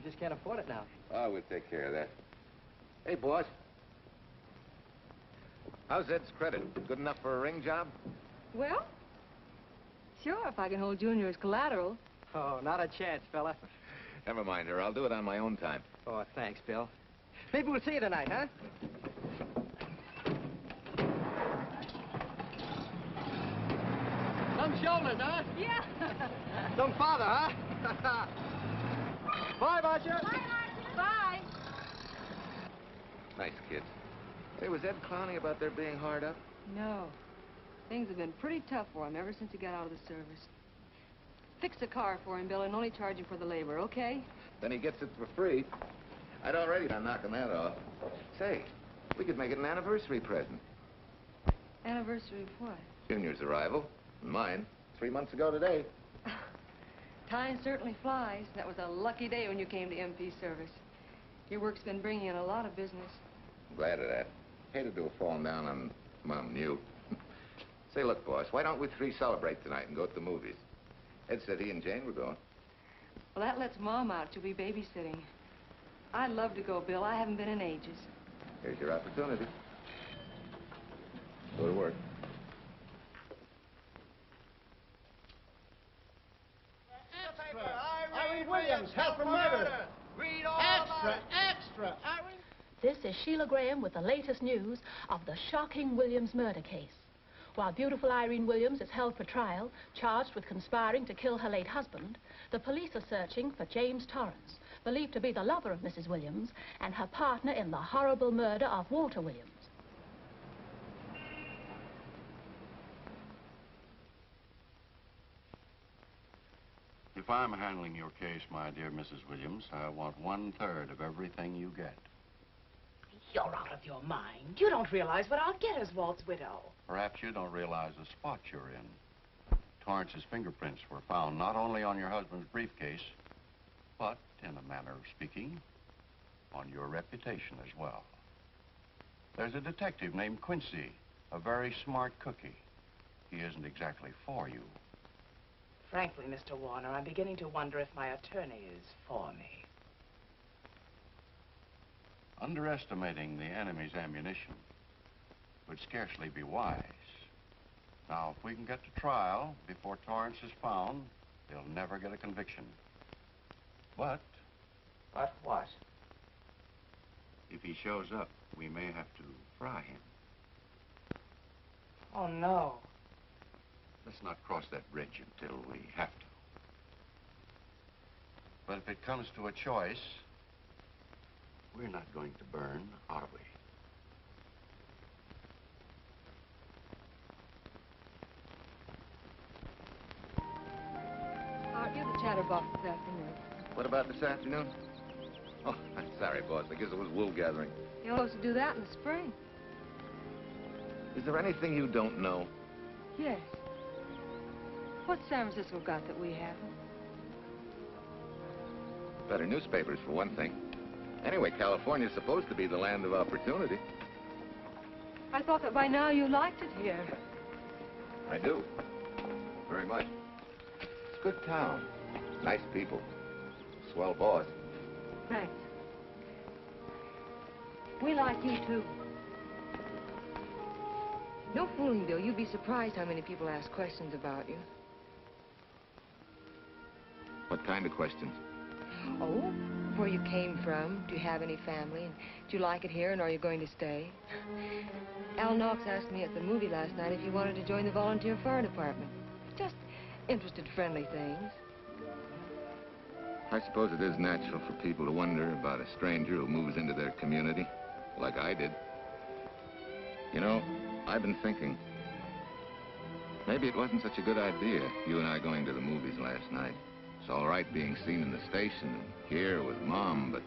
just can't afford it now. Oh, we'll take care of that. Hey, boss. How's Ed's credit? Good enough for a ring job? Well, sure, if I can hold Junior as collateral. Oh, not a chance, fella. Never mind her. I'll do it on my own time. Oh, thanks, Bill. Maybe we'll see you tonight, huh? Some shoulders, huh? Yeah. Some father, huh? Bye, Marcia. Bye, Marcia. Bye. Nice kids. Hey, was Ed clowning about their being hard up? No. Things have been pretty tough for him ever since he got out of the service. Fix a car for him, Bill, and only charge him for the labor, okay? Then he gets it for free. I'd already been knocking that off. Say, we could make it an anniversary present. Anniversary of what? Junior's arrival, and mine, 3 months ago today. Time certainly flies. That was a lucky day when you came to MP service. Your work's been bringing in a lot of business. I'm glad of that. Hated to have fallen down on Mom and you. Say, look, boss, why don't we three celebrate tonight and go to the movies? Ed said he and Jane were going. Well, that lets Mom out. She'll be babysitting. I'd love to go, Bill. I haven't been in ages. Here's your opportunity. Go to work. Irene Williams, held for murder. Read all Extra. Irene. This is Sheila Graham with the latest news of the shocking Williams murder case. While beautiful Irene Williams is held for trial, charged with conspiring to kill her late husband, the police are searching for James Torrance, believed to be the lover of Mrs. Williams and her partner in the horrible murder of Walter Williams. If I'm handling your case, my dear Mrs. Williams, I want 1/3 of everything you get. You're out of your mind. You don't realize what I'll get as Walt's widow. Perhaps you don't realize the spot you're in. Torrance's fingerprints were found not only on your husband's briefcase, but, in a manner of speaking, on your reputation as well. There's a detective named Quincy, a very smart cookie. He isn't exactly for you. Frankly, Mr. Warner, I'm beginning to wonder if my attorney is for me. Underestimating the enemy's ammunition would scarcely be wise. Now, if we can get to trial before Torrance is found, he'll never get a conviction. But... But what? if he shows up, we may have to fry him. Oh, no. Let's not cross that bridge until we have to. But if it comes to a choice, we're not going to burn, are we? Aren't you the chatterbox this afternoon? What about this afternoon? Oh, I'm sorry, boss. I guess it was wool gathering. You're supposed to do that in the spring. Is there anything you don't know? Yes. What's San Francisco got that we haven't? Better newspapers, for one thing. Anyway, California's supposed to be the land of opportunity. I thought that by now you liked it here. I do. Very much. It's a good town. Nice people. Swell boss. Thanks. We like you, too. No fooling, Bill. You'd be surprised how many people ask questions about you. What kind of questions? Oh, where you came from, do you have any family, and do you like it here, and are you going to stay? Al Knox asked me at the movie last night if you wanted to join the volunteer fire department. Just interested, friendly things. I suppose it is natural for people to wonder about a stranger who moves into their community, like I did. You know, I've been thinking, maybe it wasn't such a good idea, you and I going to the movies last night. It's all right being seen in the station and here with Mom, but...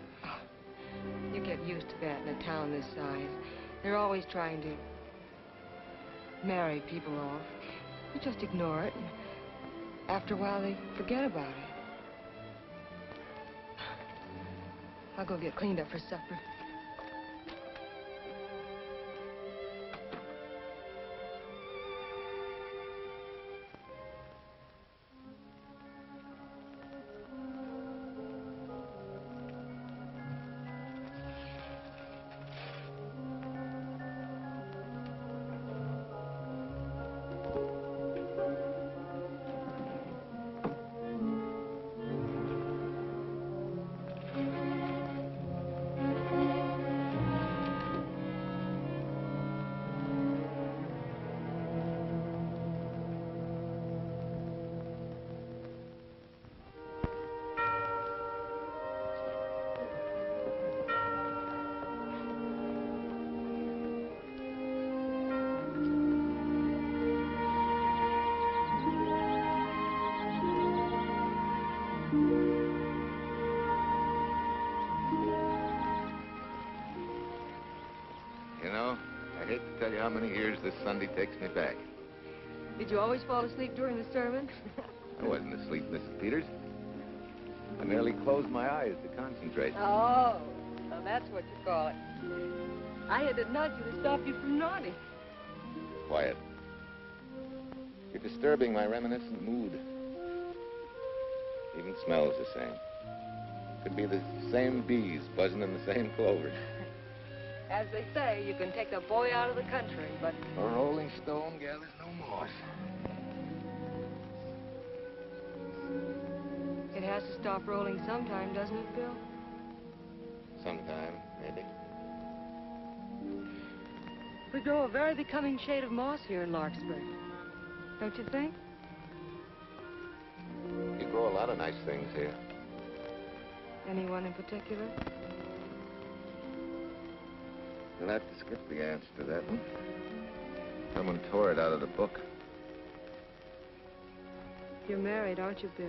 You get used to that in a town this size. They're always trying to marry people off. You just ignore it, and after a while they forget about it. I'll go get cleaned up for supper. You know, I hate to tell you how many years this Sunday takes me back. Did you always fall asleep during the sermon? I wasn't asleep, Mrs. Peters. I merely closed my eyes to concentrate. Oh, so that's what you call it. I had to nudge you to stop you from nodding. Quiet. You're disturbing my reminiscent mood. Even smells the same. Could be the same bees buzzing in the same clover. As they say, you can take the boy out of the country, but... A rolling stone gathers no moss. It has to stop rolling sometime, doesn't it, Bill? Sometime, maybe. We grow a very becoming shade of moss here in Larkspur. Don't you think? You grow a lot of nice things here. Anyone in particular? You'll have to skip the answer to that one. Someone tore it out of the book. You're married, aren't you, Bill?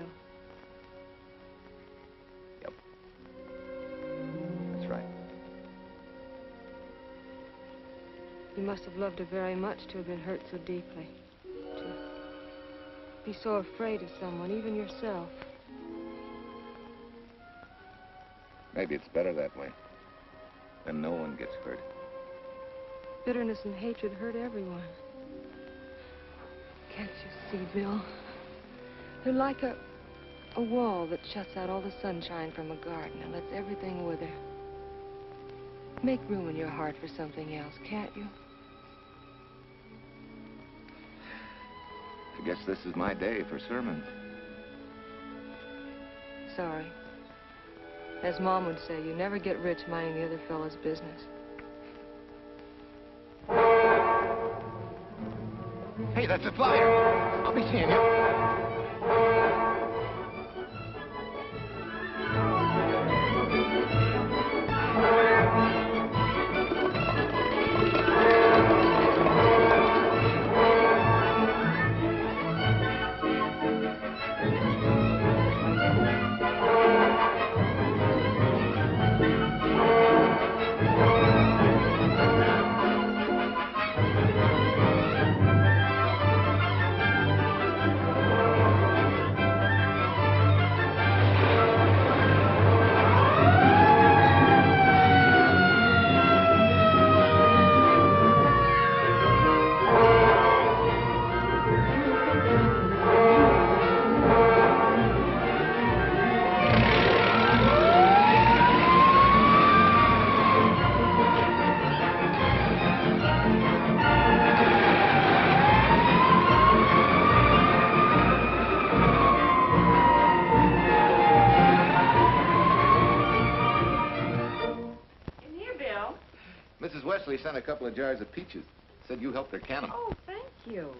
Yep. That's right. You must have loved her very much to have been hurt so deeply. To be so afraid of someone, even yourself. Maybe it's better that way. Then no one gets hurt. Bitterness and hatred hurt everyone. Can't you see, Bill? They're like a wall that shuts out all the sunshine from a garden and lets everything wither. Make room in your heart for something else, can't you? I guess this is my day for sermons. Sorry. As Mom would say, you never get rich minding the other fellow's business. Hey, that's a flyer. I'll be seeing you. Wesley sent a couple of jars of peaches. Said you helped her can them. Oh, thank you.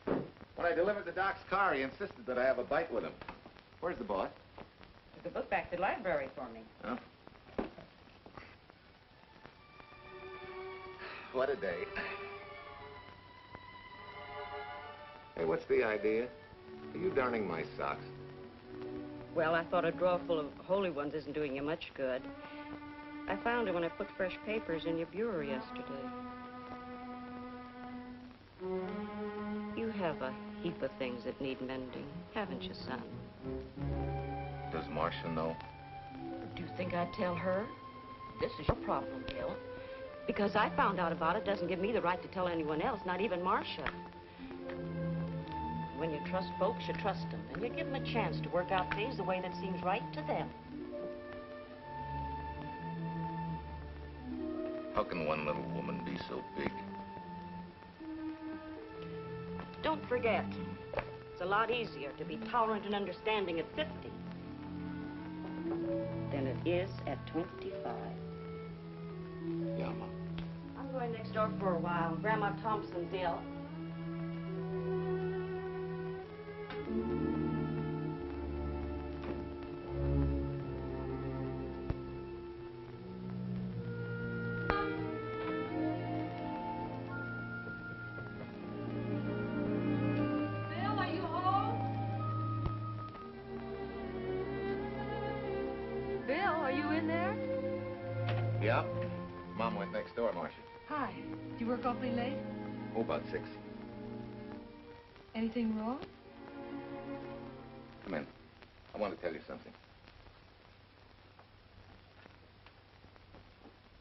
When I delivered the doc's car, he insisted that I have a bite with him. Where's the boss? Took the book back to the library for me. Huh? What a day. Hey, what's the idea? Are you darning my socks? Well, I thought a drawer full of holy ones isn't doing you much good. I found it when I put fresh papers in your bureau yesterday. You have a heap of things that need mending, haven't you, son? Does Marcia know? Do you think I'd tell her? This is your problem, Bill. Because I found out about it doesn't give me the right to tell anyone else, not even Marcia. When you trust folks, you trust them, and you give them a chance to work out things the way that seems right to them. How can one little woman be so big? Don't forget, it's a lot easier to be tolerant and understanding at 50 than it is at 25. Yeah, Mom. I'm going next door for a while. Grandma Thompson's ill. Bill, are you home? Bill, are you in there? Yeah? Mom went next door, Marcia. Hi. Do you work awfully late? Oh, about 6. Anything wrong? Come in. I want to tell you something.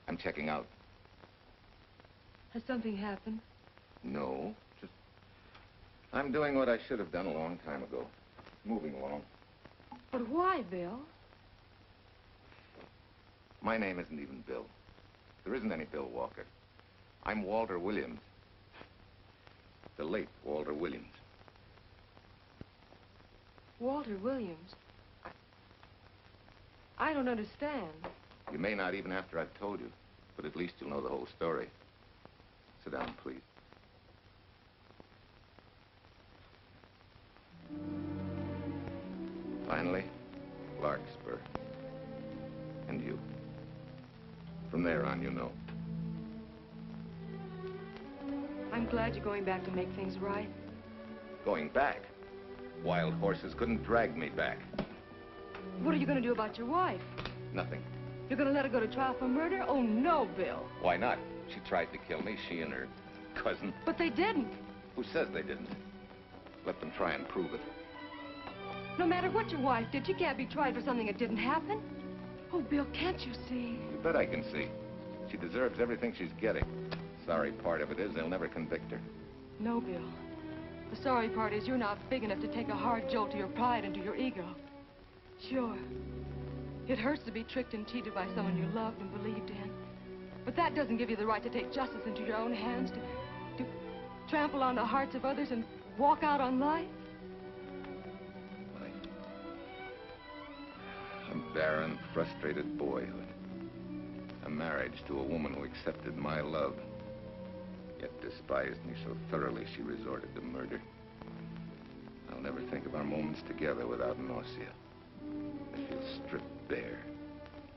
I'm checking out. Has something happened? No, just... I'm doing what I should have done a long time ago. Moving along. But why, Bill? My name isn't even Bill. There isn't any Bill Walker. I'm Walter Williams. The late Walter Williams. Walter Williams? I don't understand. You may not even after I've told you, but at least you'll know the whole story. Sit down, please. Finally, Larkspur. And you. From there on, you know. I'm glad you're going back to make things right. Going back? Wild horses couldn't drag me back. What are you going to do about your wife? Nothing. You're going to let her go to trial for murder? Oh, no, Bill. Why not? She tried to kill me, she and her cousin. But they didn't. Who says they didn't? Let them try and prove it. No matter what your wife did, she can't be tried for something that didn't happen. Oh, Bill, can't you see? You bet I can see. She deserves everything she's getting. Sorry part of it is they'll never convict her. No, Bill. The sorry part is you're not big enough to take a hard jolt to your pride and to your ego. Sure. It hurts to be tricked and cheated by someone you loved and believed in. But that doesn't give you the right to take justice into your own hands, to trample on the hearts of others and walk out on life. A barren, frustrated boyhood. A marriage to a woman who accepted my love, yet despised me so thoroughly she resorted to murder. I'll never think of our moments together without nausea. I feel stripped bare,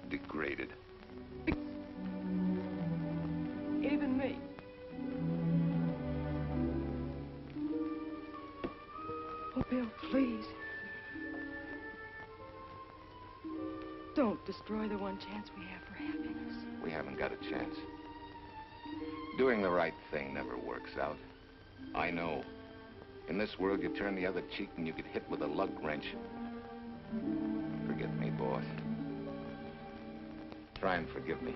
degraded. Even me. Oh, Bill, please. Don't destroy the one chance we have for happiness. We haven't got a chance. Doing the right thing never works out. I know. In this world, you turn the other cheek and you get hit with a lug wrench. Forget me, boss. Try and forgive me.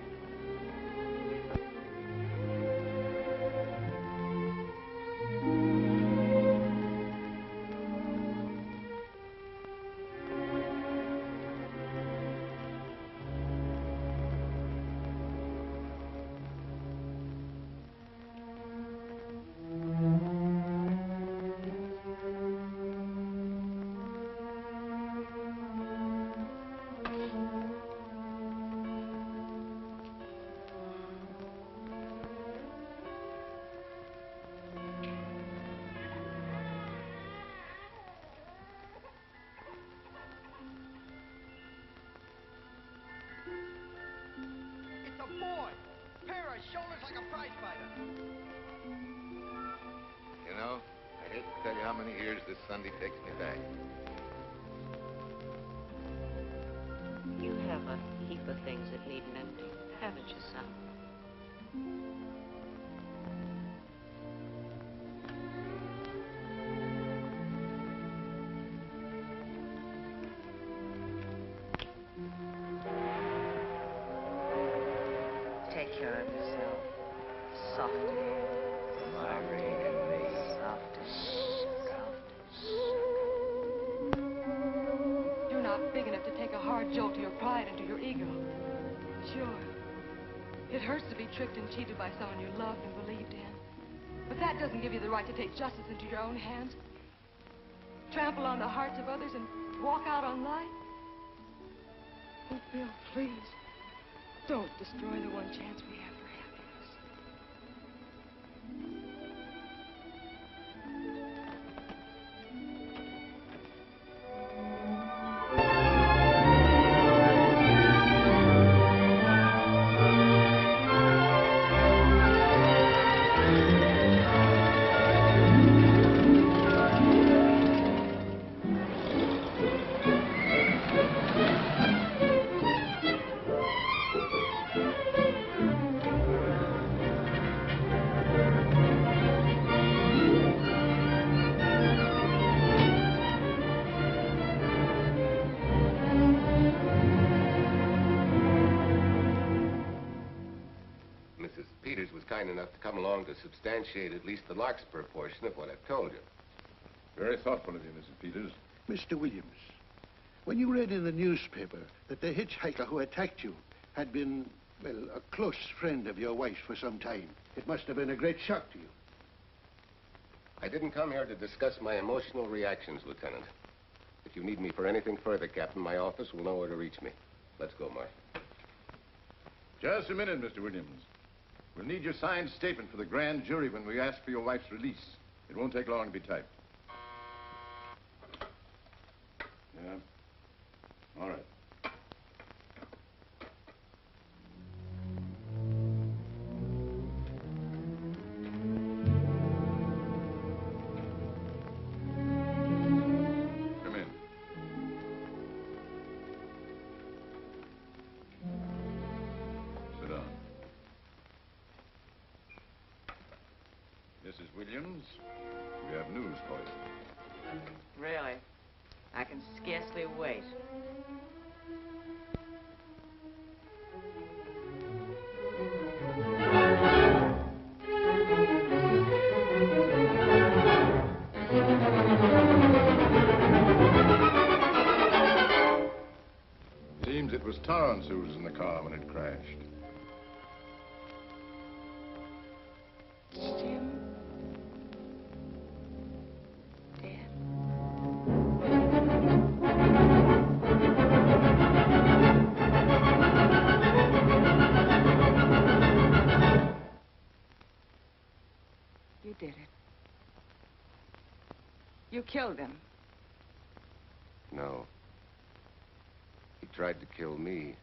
like a prize fighter. You know, I hate to tell you how many years this Sunday takes me back. You have a heap of things that need mending, haven't you, son? Take care of yourself. Softly. You're not big enough to take a hard jolt to your pride and to your ego. Sure. It hurts to be tricked and cheated by someone you loved and believed in. But that doesn't give you the right to take justice into your own hands. Trample on the hearts of others and walk out on life. Oh, Bill, please. Don't destroy the one chance we have for happiness. Mrs. Peters was kind enough to come along to substantiate at least the Larkspur portion of what I've told you. Very thoughtful of you, Mrs. Peters. Mr. Williams, when you read in the newspaper that the hitchhiker who attacked you had been, well, a close friend of your wife's for some time, it must have been a great shock to you. I didn't come here to discuss my emotional reactions, Lieutenant. If you need me for anything further, Captain, my office will know where to reach me. Let's go, Mark. Just a minute, Mr. Williams. We'll need your signed statement for the grand jury when we ask for your wife's release. It won't take long to be typed. Yeah. All right. Come in. Sit down. Mrs. Williams, we have news for you. Really? I can scarcely wait. Seems it was Torrance who was in the car when it crashed. Jim? You did it. You killed him. No. He tried to kill me.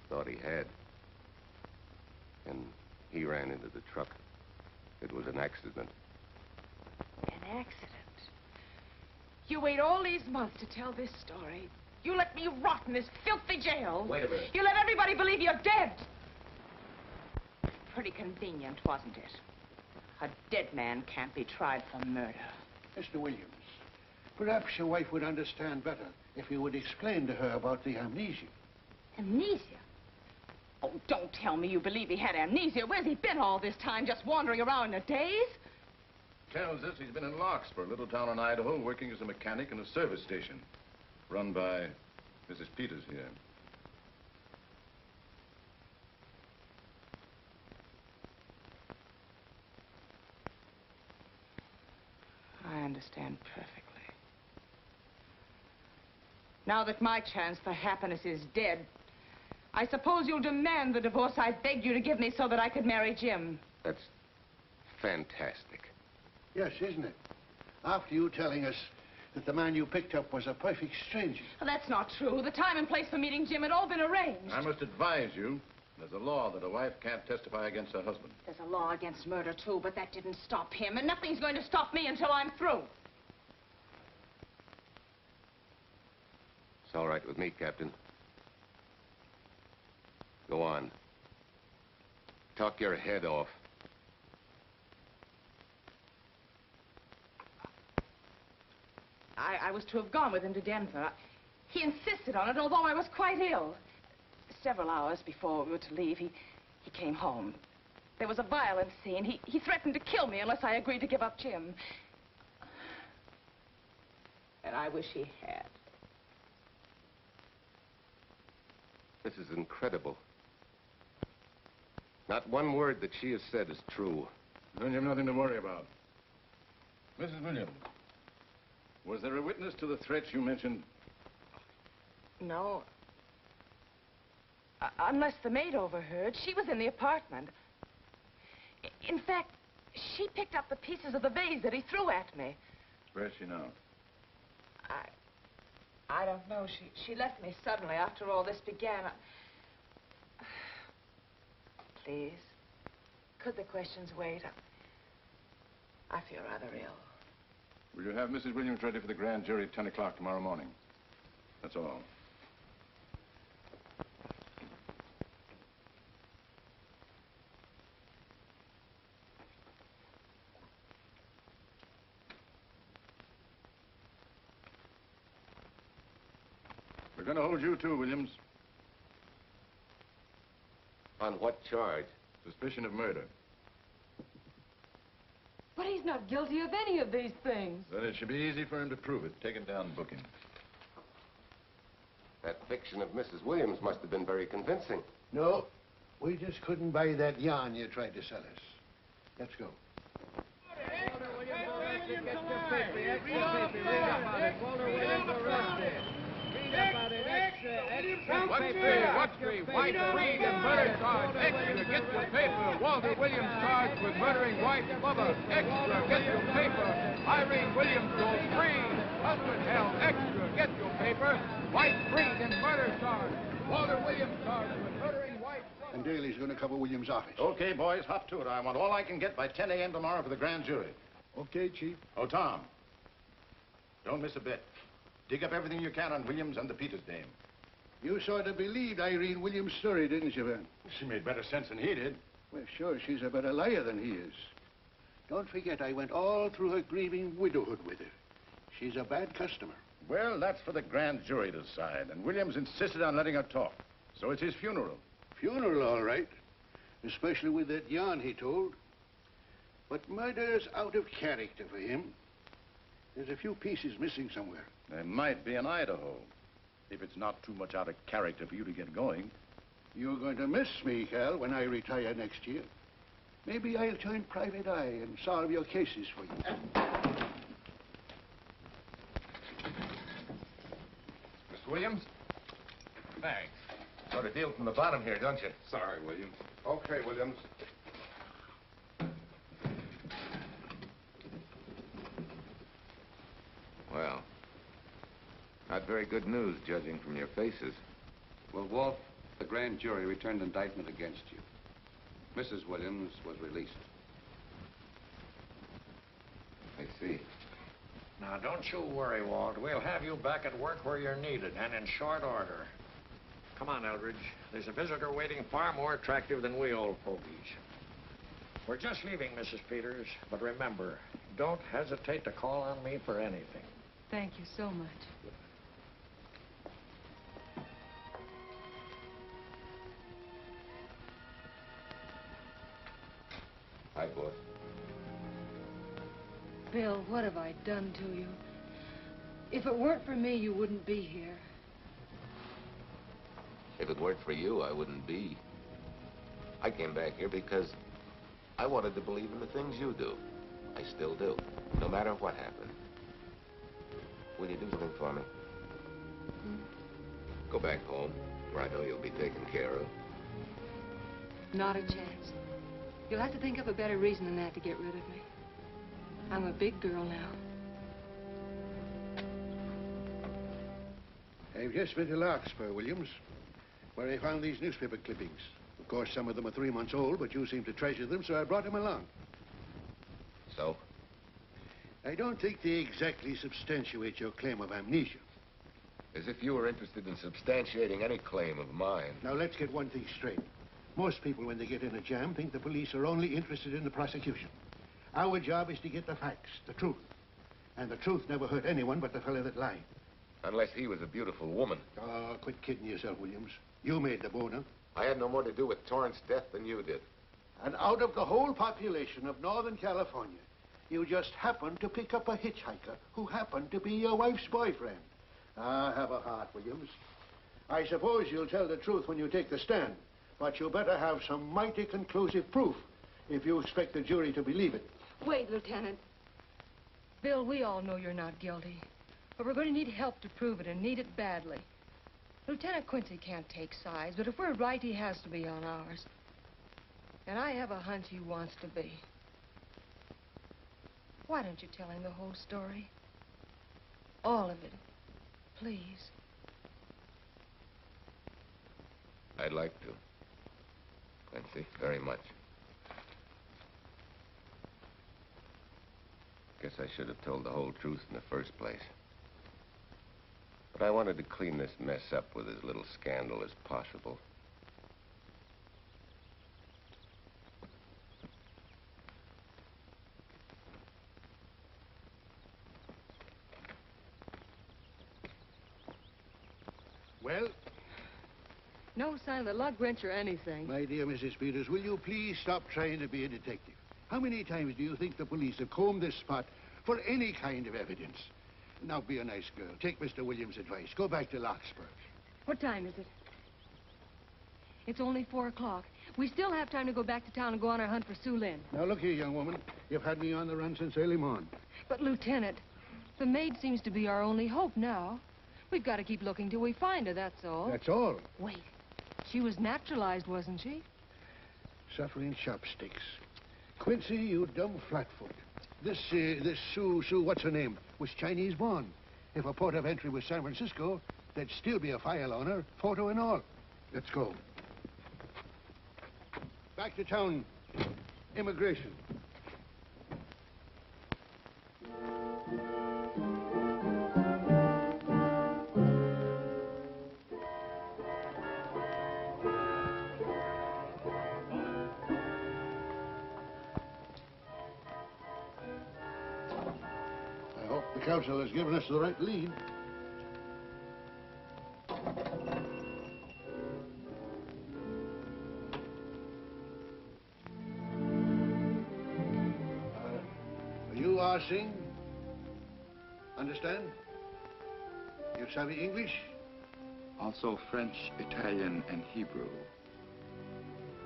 Thought he had. And he ran into the truck. It was an accident. An accident? You wait all these months to tell this story. You let me rot in this filthy jail. Wait a minute. You let everybody believe you're dead. Pretty convenient, wasn't it? A dead man can't be tried for murder. Mr. Williams, perhaps your wife would understand better if you would explain to her about the amnesia. Amnesia? Oh, don't tell me you believe he had amnesia. Where's he been all this time, just wandering around in a daze? Tells us he's been in Larkspur, a little town in Idaho, working as a mechanic in a service station. Run by Mrs. Peters here. I understand perfectly. Now that my chance for happiness is dead, I suppose you'll demand the divorce I begged you to give me so that I could marry Jim. That's fantastic. Yes, isn't it? After you telling us that the man you picked up was a perfect stranger. Well, that's not true. The time and place for meeting Jim had all been arranged. I must advise you There's a law that a wife can't testify against her husband. There's a law against murder, too, but that didn't stop him, and nothing's going to stop me until I'm through. It's all right with me, Captain. Go on. Talk your head off. I was to have gone with him to Denver. He insisted on it, although I was quite ill. Several hours before we were to leave, he came home. There was a violent scene. He threatened to kill me unless I agreed to give up Jim. And I wish he had. This is incredible. Not one word that she has said is true. Then you have nothing to worry about. Mrs. Williams, was there a witness to the threats you mentioned? No. Unless the maid overheard. She was in the apartment. In fact, she picked up the pieces of the vase that he threw at me. Where is she now? I don't know. She left me suddenly after all this began. Please, could the questions wait? I feel rather ill. Will you have Mrs. Williams ready for the grand jury at 10 o'clock tomorrow morning? That's all. We're going to hold you too, Williams. On what charge? Suspicion of murder. But he's not guilty of any of these things. Then it should be easy for him to prove it. Take it down and book him. That fiction of Mrs. Williams must have been very convincing. No, we just couldn't buy that yarn you tried to sell us. Let's go. What's three? Wife freed and murder charge. Extra, get your paper. Walter Williams charged with murdering wife lover. Extra, get your paper. Irene Williams goes free. Husband held. Extra, get your paper. Wife freed and murder charge. Walter Williams charged with murdering wife lover. And Daly's going to cover Williams' office. Okay, boys, hop to it. I want all I can get by 10 a.m. tomorrow for the grand jury. Okay, Chief. Oh, Tom, don't miss a bit. Dig up everything you can on Williams and the Peters dame. You sort of believed Irene Williams' story, didn't you, Ben? She made better sense than he did. Well, sure, she's a better liar than he is. Don't forget, I went all through her grieving widowhood with her. She's a bad customer. Well, that's for the grand jury to decide, and Williams insisted on letting her talk. So it's his funeral. Funeral, all right. Especially with that yarn he told. But murder's out of character for him. There's a few pieces missing somewhere. There might be in Idaho, if it's not too much out of character for you to get going. You're going to miss me, Cal, when I retire next year. Maybe I'll join Private Eye and solve your cases for you. Mr. Williams? Thanks. Sort of deal from the bottom here, don't you? Sorry, Williams. Okay, Williams. Well, not very good news, judging from your faces. Well, Walt, the grand jury returned indictment against you. Mrs. Williams was released. I see. Now, don't you worry, Walt. We'll have you back at work where you're needed, and in short order. Come on, Eldridge. There's a visitor waiting far more attractive than we old fogies. We're just leaving, Mrs. Peters, but remember, don't hesitate to call on me for anything. Thank you so much. Hi, boss. Bill, what have I done to you? If it weren't for me, you wouldn't be here. If it weren't for you, I wouldn't be. I came back here because I wanted to believe in the things you do. I still do, no matter what happened. Will you do something for me? Go back home, where I know you'll be taken care of. Not a chance. You'll have to think of a better reason than that to get rid of me. I'm a big girl now. I've just been to Larkspur, Williams, where I found these newspaper clippings. Of course, some of them are 3 months old, but you seem to treasure them, so I brought them along. So? I don't think they exactly substantiate your claim of amnesia. As if you were interested in substantiating any claim of mine. Now, let's get one thing straight. Most people, when they get in a jam, think the police are only interested in the prosecution. Our job is to get the facts, the truth. And the truth never hurt anyone but the fellow that lied. Unless he was a beautiful woman. Oh, quit kidding yourself, Williams. You made the boner. I had no more to do with Torrance's death than you did. And out of the whole population of Northern California, you just happened to pick up a hitchhiker who happened to be your wife's boyfriend. Ah, have a heart, Williams. I suppose you'll tell the truth when you take the stand, but you better have some mighty conclusive proof if you expect the jury to believe it. Wait, Lieutenant. Bill, we all know you're not guilty, but we're going to need help to prove it, and need it badly. Lieutenant Quincy can't take sides, but if we're right, he has to be on ours. And I have a hunch he wants to be. Why don't you tell him the whole story? All of it. Please. I'd like to. Quincy, very much. Guess I should have told the whole truth in the first place. But I wanted to clean this mess up with as little scandal as possible. Well? No sign of the lug wrench or anything. My dear Mrs. Peters, will you please stop trying to be a detective? How many times do you think the police have combed this spot for any kind of evidence? Now, be a nice girl. Take Mr. Williams' advice. Go back to Larkspur. What time is it? It's only 4 o'clock. We still have time to go back to town and go on our hunt for Sue Lynn. Now, look here, young woman. You've had me on the run since early morning. But, Lieutenant, the maid seems to be our only hope now. We've got to keep looking till we find her, that's all. That's all? Wait. She was naturalized, wasn't she? Suffering chopsticks. Quincy, you dumb flatfoot. This Sue, what's her name, was Chinese born. If a port of entry was San Francisco, there'd still be a file on her, photo and all. Let's go. Back to town. Immigration. The council has given us the right lead. You are Singh? Understand? You savvy English? Also French, Italian, and Hebrew.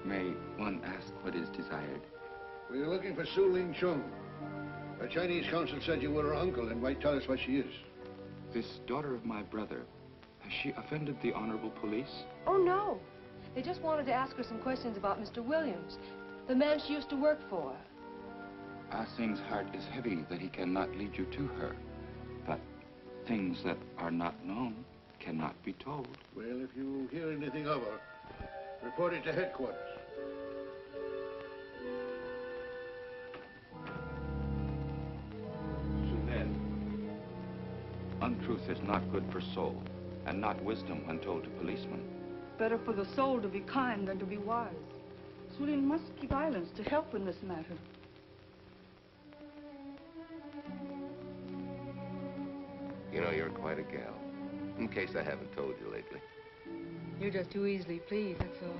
May one ask what is desired? We're looking for Su Ling Chung. The Chinese consul said you were her uncle and might tell us what she is. This daughter of my brother, has she offended the honorable police? Oh, no. They just wanted to ask her some questions about Mr. Williams, the man she used to work for. Ah Singh's heart is heavy that he cannot lead you to her. But things that are not known cannot be told. Well, if you hear anything of her, report it to headquarters. Untruth is not good for soul, and not wisdom when told to policemen. Better for the soul to be kind than to be wise. Su Lin must keep silence to help in this matter. You know, you're quite a gal. In case I haven't told you lately. You're just too easily pleased, that's all.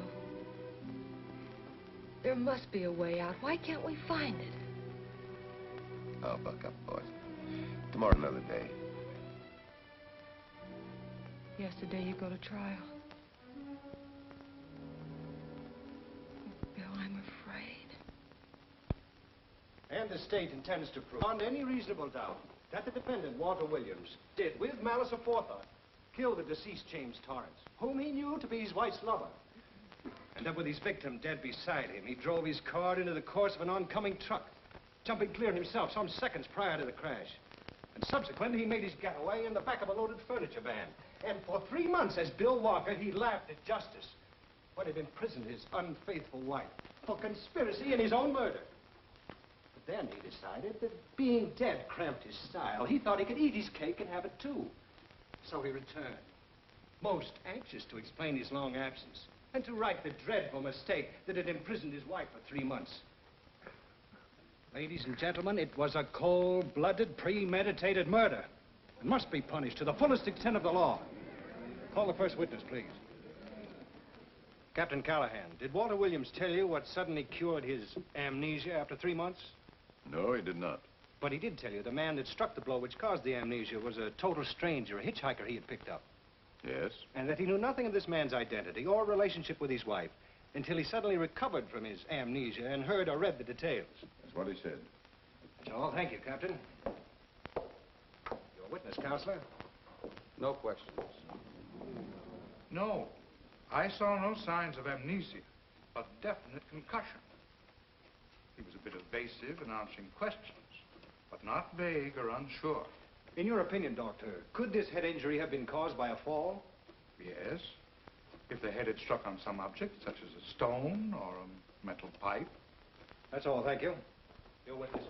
There must be a way out. Why can't we find it? Oh, buck up, boys. Tomorrow, another day. Yesterday you go to trial. Bill, I'm afraid. And the state intends to prove, beyond any reasonable doubt, that the defendant, Walter Williams, did, with malice aforethought, kill the deceased James Torrance, whom he knew to be his wife's lover. And that with his victim dead beside him, he drove his car into the course of an oncoming truck, jumping clear himself some seconds prior to the crash. And subsequently, he made his getaway in the back of a loaded furniture van. And for 3 months, as Bill Walker, he laughed at justice. when he'd imprisoned his unfaithful wife for conspiracy in his own murder. But then he decided that being dead cramped his style. He thought he could eat his cake and have it too. So he returned, most anxious to explain his long absence and to right the dreadful mistake that had imprisoned his wife for 3 months. Ladies and gentlemen, it was a cold-blooded, premeditated murder and must be punished to the fullest extent of the law. Call the first witness, please. Captain Callahan, did Walter Williams tell you what suddenly cured his amnesia after 3 months? No, he did not. But he did tell you the man that struck the blow which caused the amnesia was a total stranger, a hitchhiker he had picked up. Yes? And that he knew nothing of this man's identity or relationship with his wife until he suddenly recovered from his amnesia and heard or read the details. That's what he said. That's all. Thank you, Captain. Your witness, Counselor. No questions. No. I saw no signs of amnesia, a definite concussion. He was a bit evasive in answering questions, but not vague or unsure. In your opinion, Doctor, could this head injury have been caused by a fall? Yes. If the head had struck on some object, such as a stone or a metal pipe. That's all. Thank you. Your witness.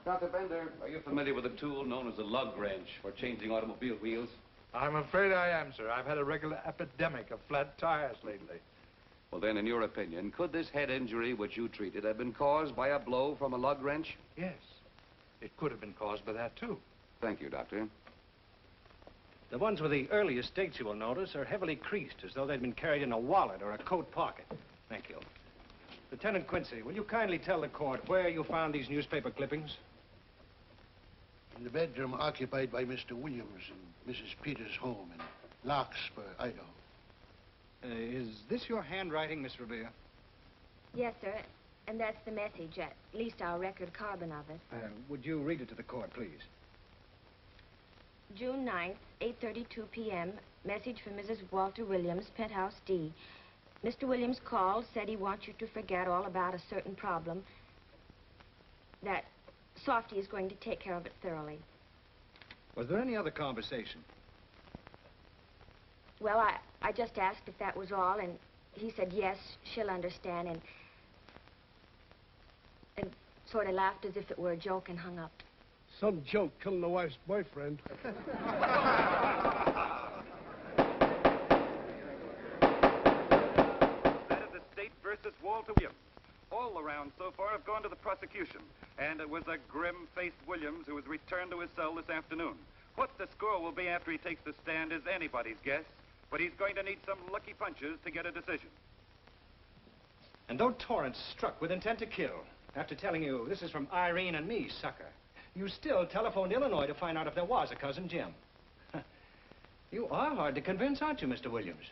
Dr. Bender, are you familiar with a tool known as a lug wrench for changing automobile wheels? I'm afraid I am, sir. I've had a regular epidemic of flat tires lately. Well, then, in your opinion, could this head injury which you treated have been caused by a blow from a lug wrench? Yes. It could have been caused by that, too. Thank you, Doctor. The ones with the earliest dates, you will notice, are heavily creased, as though they'd been carried in a wallet or a coat pocket. Thank you. Lieutenant Quincy, will you kindly tell the court where you found these newspaper clippings? In the bedroom occupied by Mr. Williams and Mrs. Peters' home in Larkspur, Idaho. Is this your handwriting, Miss Revere? Yes, sir. And that's the message, at least our record carbon of it. Would you read it to the court, please? June 9th, 8:32 p.m. Message from Mrs. Walter Williams, Penthouse D. Mr. Williams called, said he wants you to forget all about a certain problem. That Softy is going to take care of it thoroughly. Was there any other conversation? Well, I just asked if that was all, and he said, yes, she'll understand, and sort of laughed as if it were a joke and hung up. Some joke killing the wife's boyfriend. That is the state versus Walter Williams. All the rounds so far have gone to the prosecution, and it was a grim-faced Williams who was returned to his cell this afternoon. What the score will be after he takes the stand is anybody's guess, but he's going to need some lucky punches to get a decision. And though Torrance struck with intent to kill, after telling you this is from Irene and me, sucker, you still telephoned Illinois to find out if there was a cousin Jim. You are hard to convince, aren't you, Mr. Williams?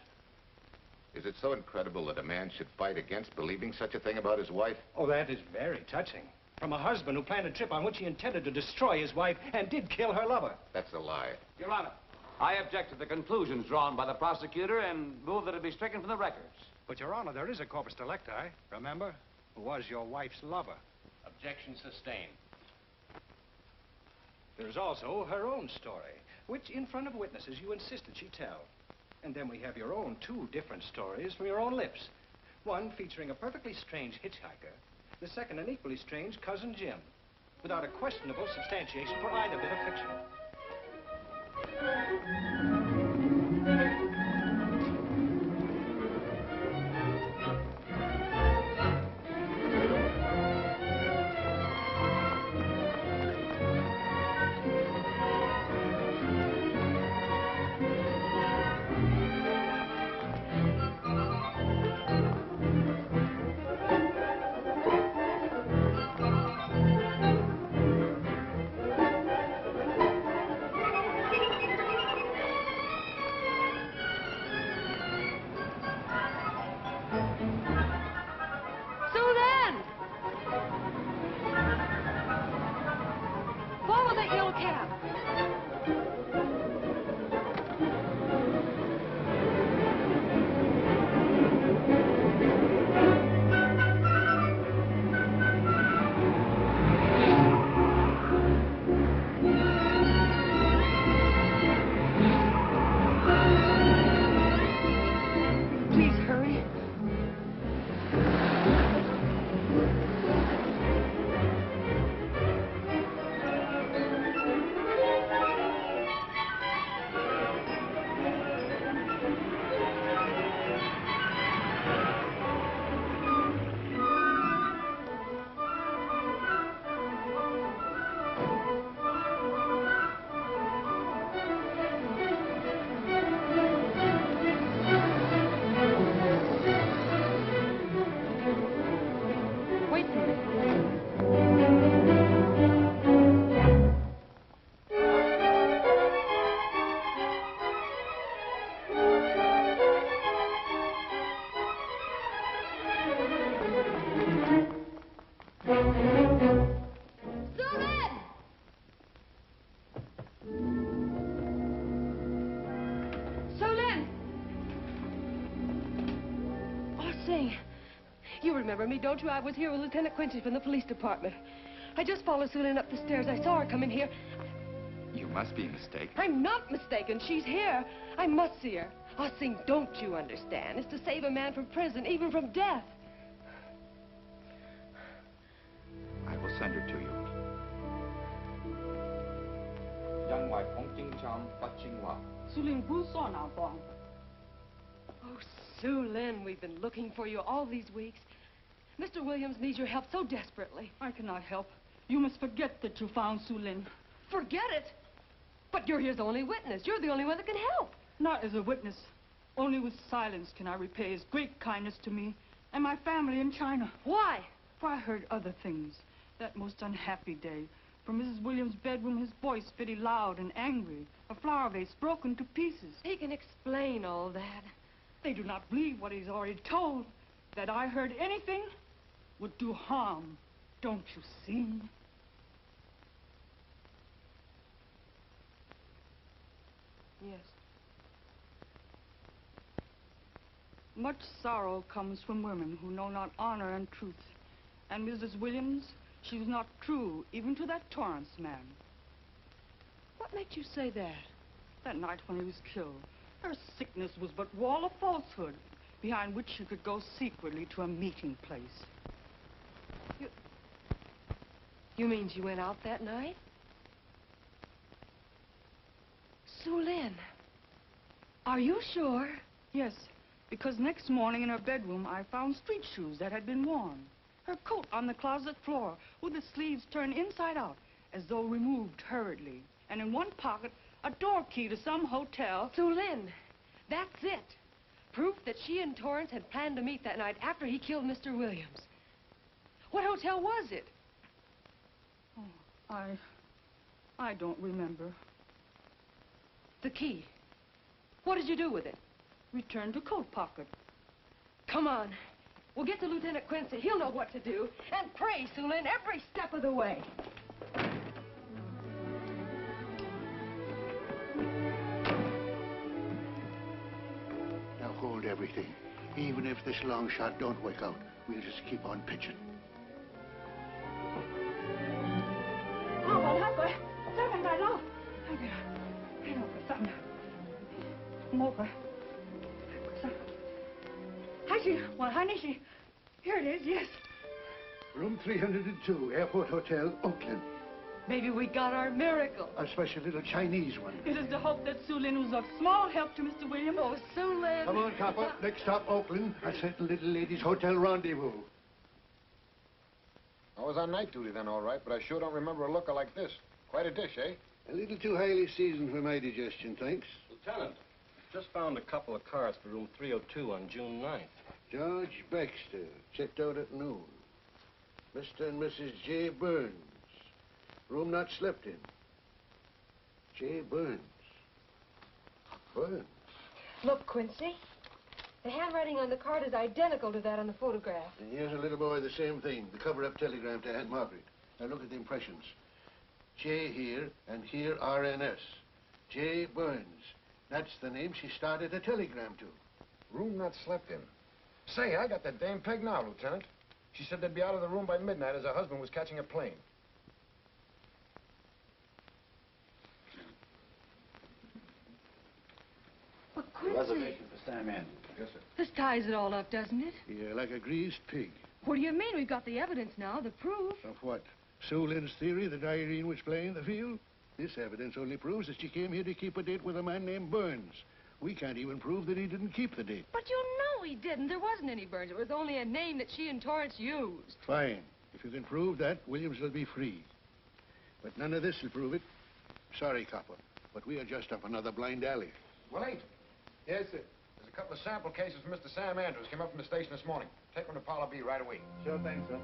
Is it so incredible that a man should fight against believing such a thing about his wife? Oh, that is very touching. From a husband who planned a trip on which he intended to destroy his wife and did kill her lover. That's a lie. Your Honor, I object to the conclusions drawn by the prosecutor and move that it be stricken from the records. But, Your Honor, there is a corpus delicti, remember, who was your wife's lover. Objection sustained. There's also her own story, which, in front of witnesses, you insisted she tell. And then we have your own two different stories from your own lips. One featuring a perfectly strange hitchhiker, the second an equally strange cousin Jim, without a questionable substantiation for either bit of fiction. thing. You remember me, don't you? I was here with Lieutenant Quincy from the police department. I just followed Sue Lynn up the stairs. I saw her come in here. You must be mistaken. I'm not mistaken. She's here. I must see her. Our thing, don't you understand, is to save a man from prison, even from death. I will send her to you. Oh, Sue Lynn, we've been looking for you all these weeks. Mr. Williams needs your help so desperately. I cannot help. You must forget that you found Sue Lynn. Forget it? But you're his only witness. You're the only one that can help. Not as a witness. Only with silence can I repay his great kindness to me and my family in China. Why? For I heard other things. That most unhappy day, from Mrs. Williams' bedroom, his voice very loud and angry. A flower vase broken to pieces. He can explain all that. They do not believe what he's already told. That I heard anything would do harm. Don't you see? Yes. Much sorrow comes from women who know not honor and truth. And Mrs. Williams, she was not true even to that Torrance man. What makes you say that? That night when he was killed, her sickness was but wall of falsehood, behind which she could go secretly to a meeting place. You mean she went out that night? Sue Lynn, are you sure? Yes, because next morning in her bedroom I found street shoes that had been worn. Her coat on the closet floor with the sleeves turned inside out as though removed hurriedly. And in one pocket, a door key to some hotel. Sue Lynn, that's it. Proof that she and Torrance had planned to meet that night after he killed Mr. Williams. What hotel was it? Oh, I don't remember. The key. What did you do with it? Returned to coat pocket. Come on. We'll get to Lieutenant Quincy. He'll know what to do. And pray, Sue Lynn, every step of the way. Now hold everything. Even if this long shot don't work out, we'll just keep on pitching. Here it is, yes. Room 302, Airport Hotel, Oakland. Maybe we got our miracle. A special little Chinese one. It is to hope that Sue Lynn was of small help to Mr. Williams. Oh, Sue Lynn. Come on, copper. Next stop, Oakland. A certain little lady's hotel rendezvous. I was on night duty then, all right, but I sure don't remember a looker like this. Quite a dish, eh? A little too highly seasoned for my digestion, thanks. Lieutenant, just found a couple of cars for room 302 on June 9th. George Baxter, checked out at noon. Mr. and Mrs. J. Burns. Room not slept in. J. Burns. Burns. Look, Quincy. The handwriting on the card is identical to that on the photograph. And here's a little boy, the same thing. The cover-up telegram to Aunt Margaret. Now look at the impressions. J here, and here RNS. J. Burns. That's the name she started a telegram to. Room not slept in. Say, I got that dame pegged now, Lieutenant. She said they'd be out of the room by midnight as her husband was catching a plane. But Quincy... Reservation for Sam Andrews. Yes, sir. This ties it all up, doesn't it? Yeah, like a greased pig. What do you mean? We've got the evidence now, the proof. Of what? Sue Lynn's theory that Irene was playing the field? This evidence only proves that she came here to keep a date with a man named Burns. We can't even prove that he didn't keep the date. But you know he didn't. There wasn't any Burns. It was only a name that she and Torrance used. Fine. If you can prove that, Williams will be free. But none of this will prove it. Sorry, copper, but we are just up another blind alley. Well, ain't. Yes, sir. There's a couple of sample cases from Mr. Sam Andrews came up from the station this morning. Take them to Parlor B right away. Sure thing, sir.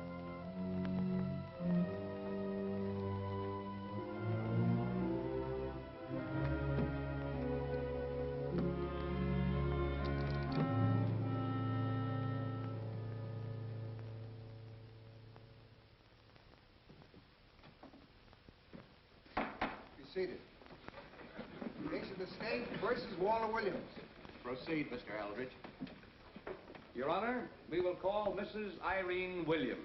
Seated. Case of the state versus Walter Williams. Proceed, Mr. Aldridge. Your Honor, we will call Mrs. Irene Williams.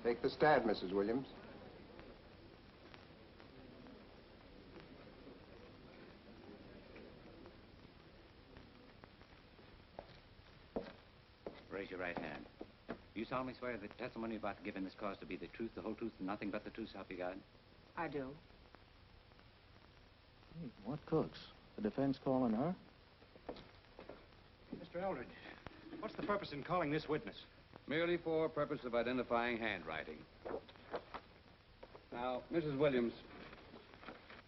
Take the stand, Mrs. Williams. Raise your right hand. Do you solemnly swear that the testimony you're about to give in this cause to be the truth, the whole truth, and nothing but the truth, so help you God? I do. Hey, what cooks? The defense calling her? Mr. Eldridge, what's the purpose in calling this witness? Merely for purpose of identifying handwriting. Now, Mrs. Williams,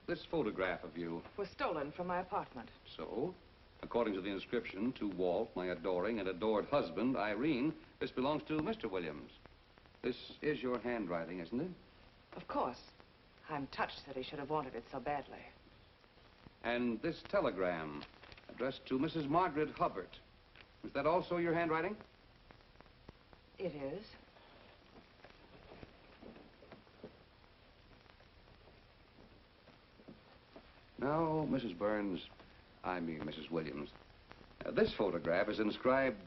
this photograph of you... Was stolen from my apartment. So, according to the inscription, to Walt, my adoring and adored husband, Irene, this belongs to Mr. Williams. This is your handwriting, isn't it? Of course. I'm touched that he should have wanted it so badly. And this telegram, addressed to Mrs. Margaret Hubbard, is that also your handwriting? It is. Now, Mrs. Burns, I mean Mrs. Williams, this photograph is inscribed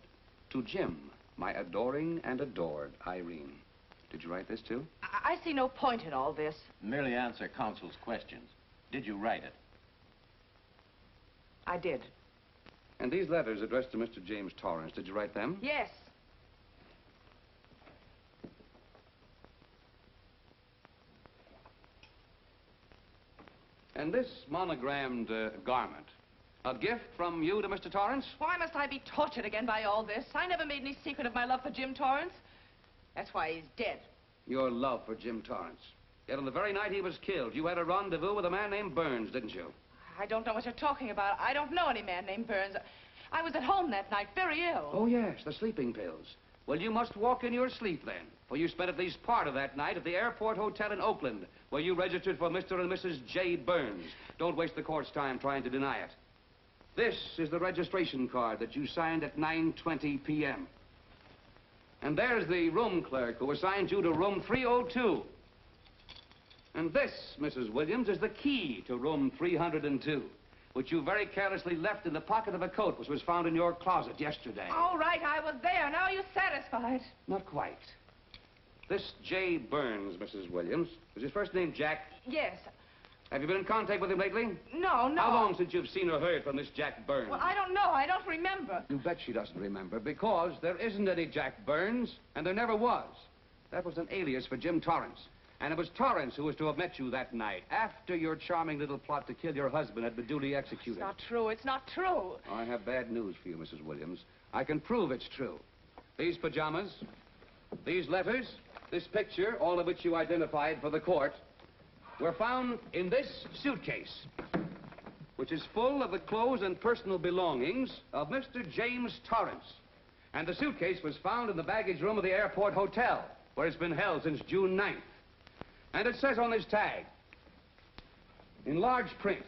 to Jim, my adoring and adored Irene. Did you write this, too? I see no point in all this. Merely answer counsel's questions. Did you write it? I did. And these letters addressed to Mr. James Torrance, did you write them? Yes. And this monogrammed garment, a gift from you to Mr. Torrance? Why must I be tortured again by all this? I never made any secret of my love for Jim Torrance. That's why he's dead. Your love for Jim Torrance. Yet on the very night he was killed, you had a rendezvous with a man named Burns, didn't you? I don't know what you're talking about. I don't know any man named Burns. I was at home that night, very ill. Oh, yes, the sleeping pills. Well, you must walk in your sleep then, for you spent at least part of that night at the Airport Hotel in Oakland, where you registered for Mr. and Mrs. J. Burns. Don't waste the court's time trying to deny it. This is the registration card that you signed at 9:20 p.m. And there's the room clerk who assigned you to room 302. And this, Mrs. Williams, is the key to room 302, which you very carelessly left in the pocket of a coat which was found in your closet yesterday. All right, I was there. Now are you satisfied? Not quite. This J. Burns, Mrs. Williams, is his first name Jack? Yes. Have you been in contact with him lately? No. How long since you've seen or heard from this Jack Burns? Well, I don't know. I don't remember. You bet she doesn't remember, because there isn't any Jack Burns, and there never was. That was an alias for Jim Torrance. And it was Torrance who was to have met you that night, after your charming little plot to kill your husband had been duly executed. It's not true. It's not true. I have bad news for you, Mrs. Williams. I can prove it's true. These pajamas, these letters, this picture, all of which you identified for the court, were found in this suitcase, which is full of the clothes and personal belongings of Mr. James Torrance. And the suitcase was found in the baggage room of the Airport Hotel, where it's been held since June 9th. And it says on this tag, in large print,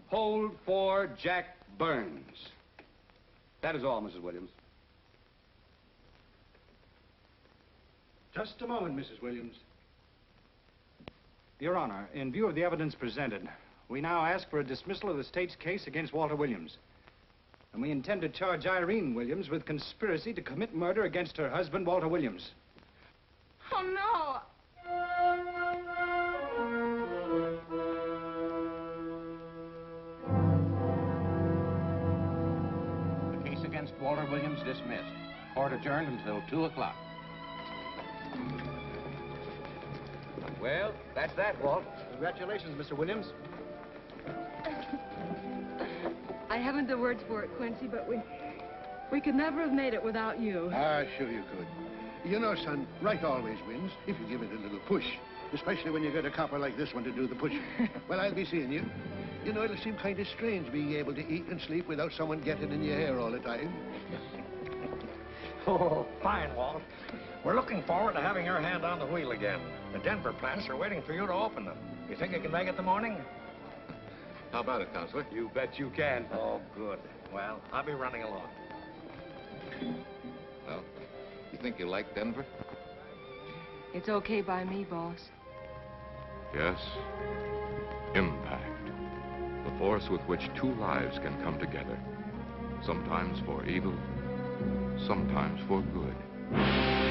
hold for Jack Burns. That is all, Mrs. Williams. Just a moment, Mrs. Williams. Your Honor, in view of the evidence presented, we now ask for a dismissal of the state's case against Walter Williams. And we intend to charge Irene Williams with conspiracy to commit murder against her husband, Walter Williams. Oh, no. The case against Walter Williams dismissed. Court adjourned until 2 o'clock. Well, that's that, Walt. Congratulations, Mr. Williams. I haven't the words for it, Quincy, but we could never have made it without you. Ah, sure you could. You know, son, right always wins if you give it a little push. Especially when you get a copper like this one to do the pushing. Well, I'll be seeing you. You know, it'll seem kind of strange being able to eat and sleep without someone getting in your hair all the time. Oh, fine, Walt. We're looking forward to having your hand on the wheel again. The Denver plants are waiting for you to open them. You think you can make it in the morning? How about it, Counselor? You bet you can. Oh, good. Well, I'll be running along. Well, you think you like Denver? It's okay by me, boss. Yes. Impact. The force with which two lives can come together. sometimes for evil, sometimes for good.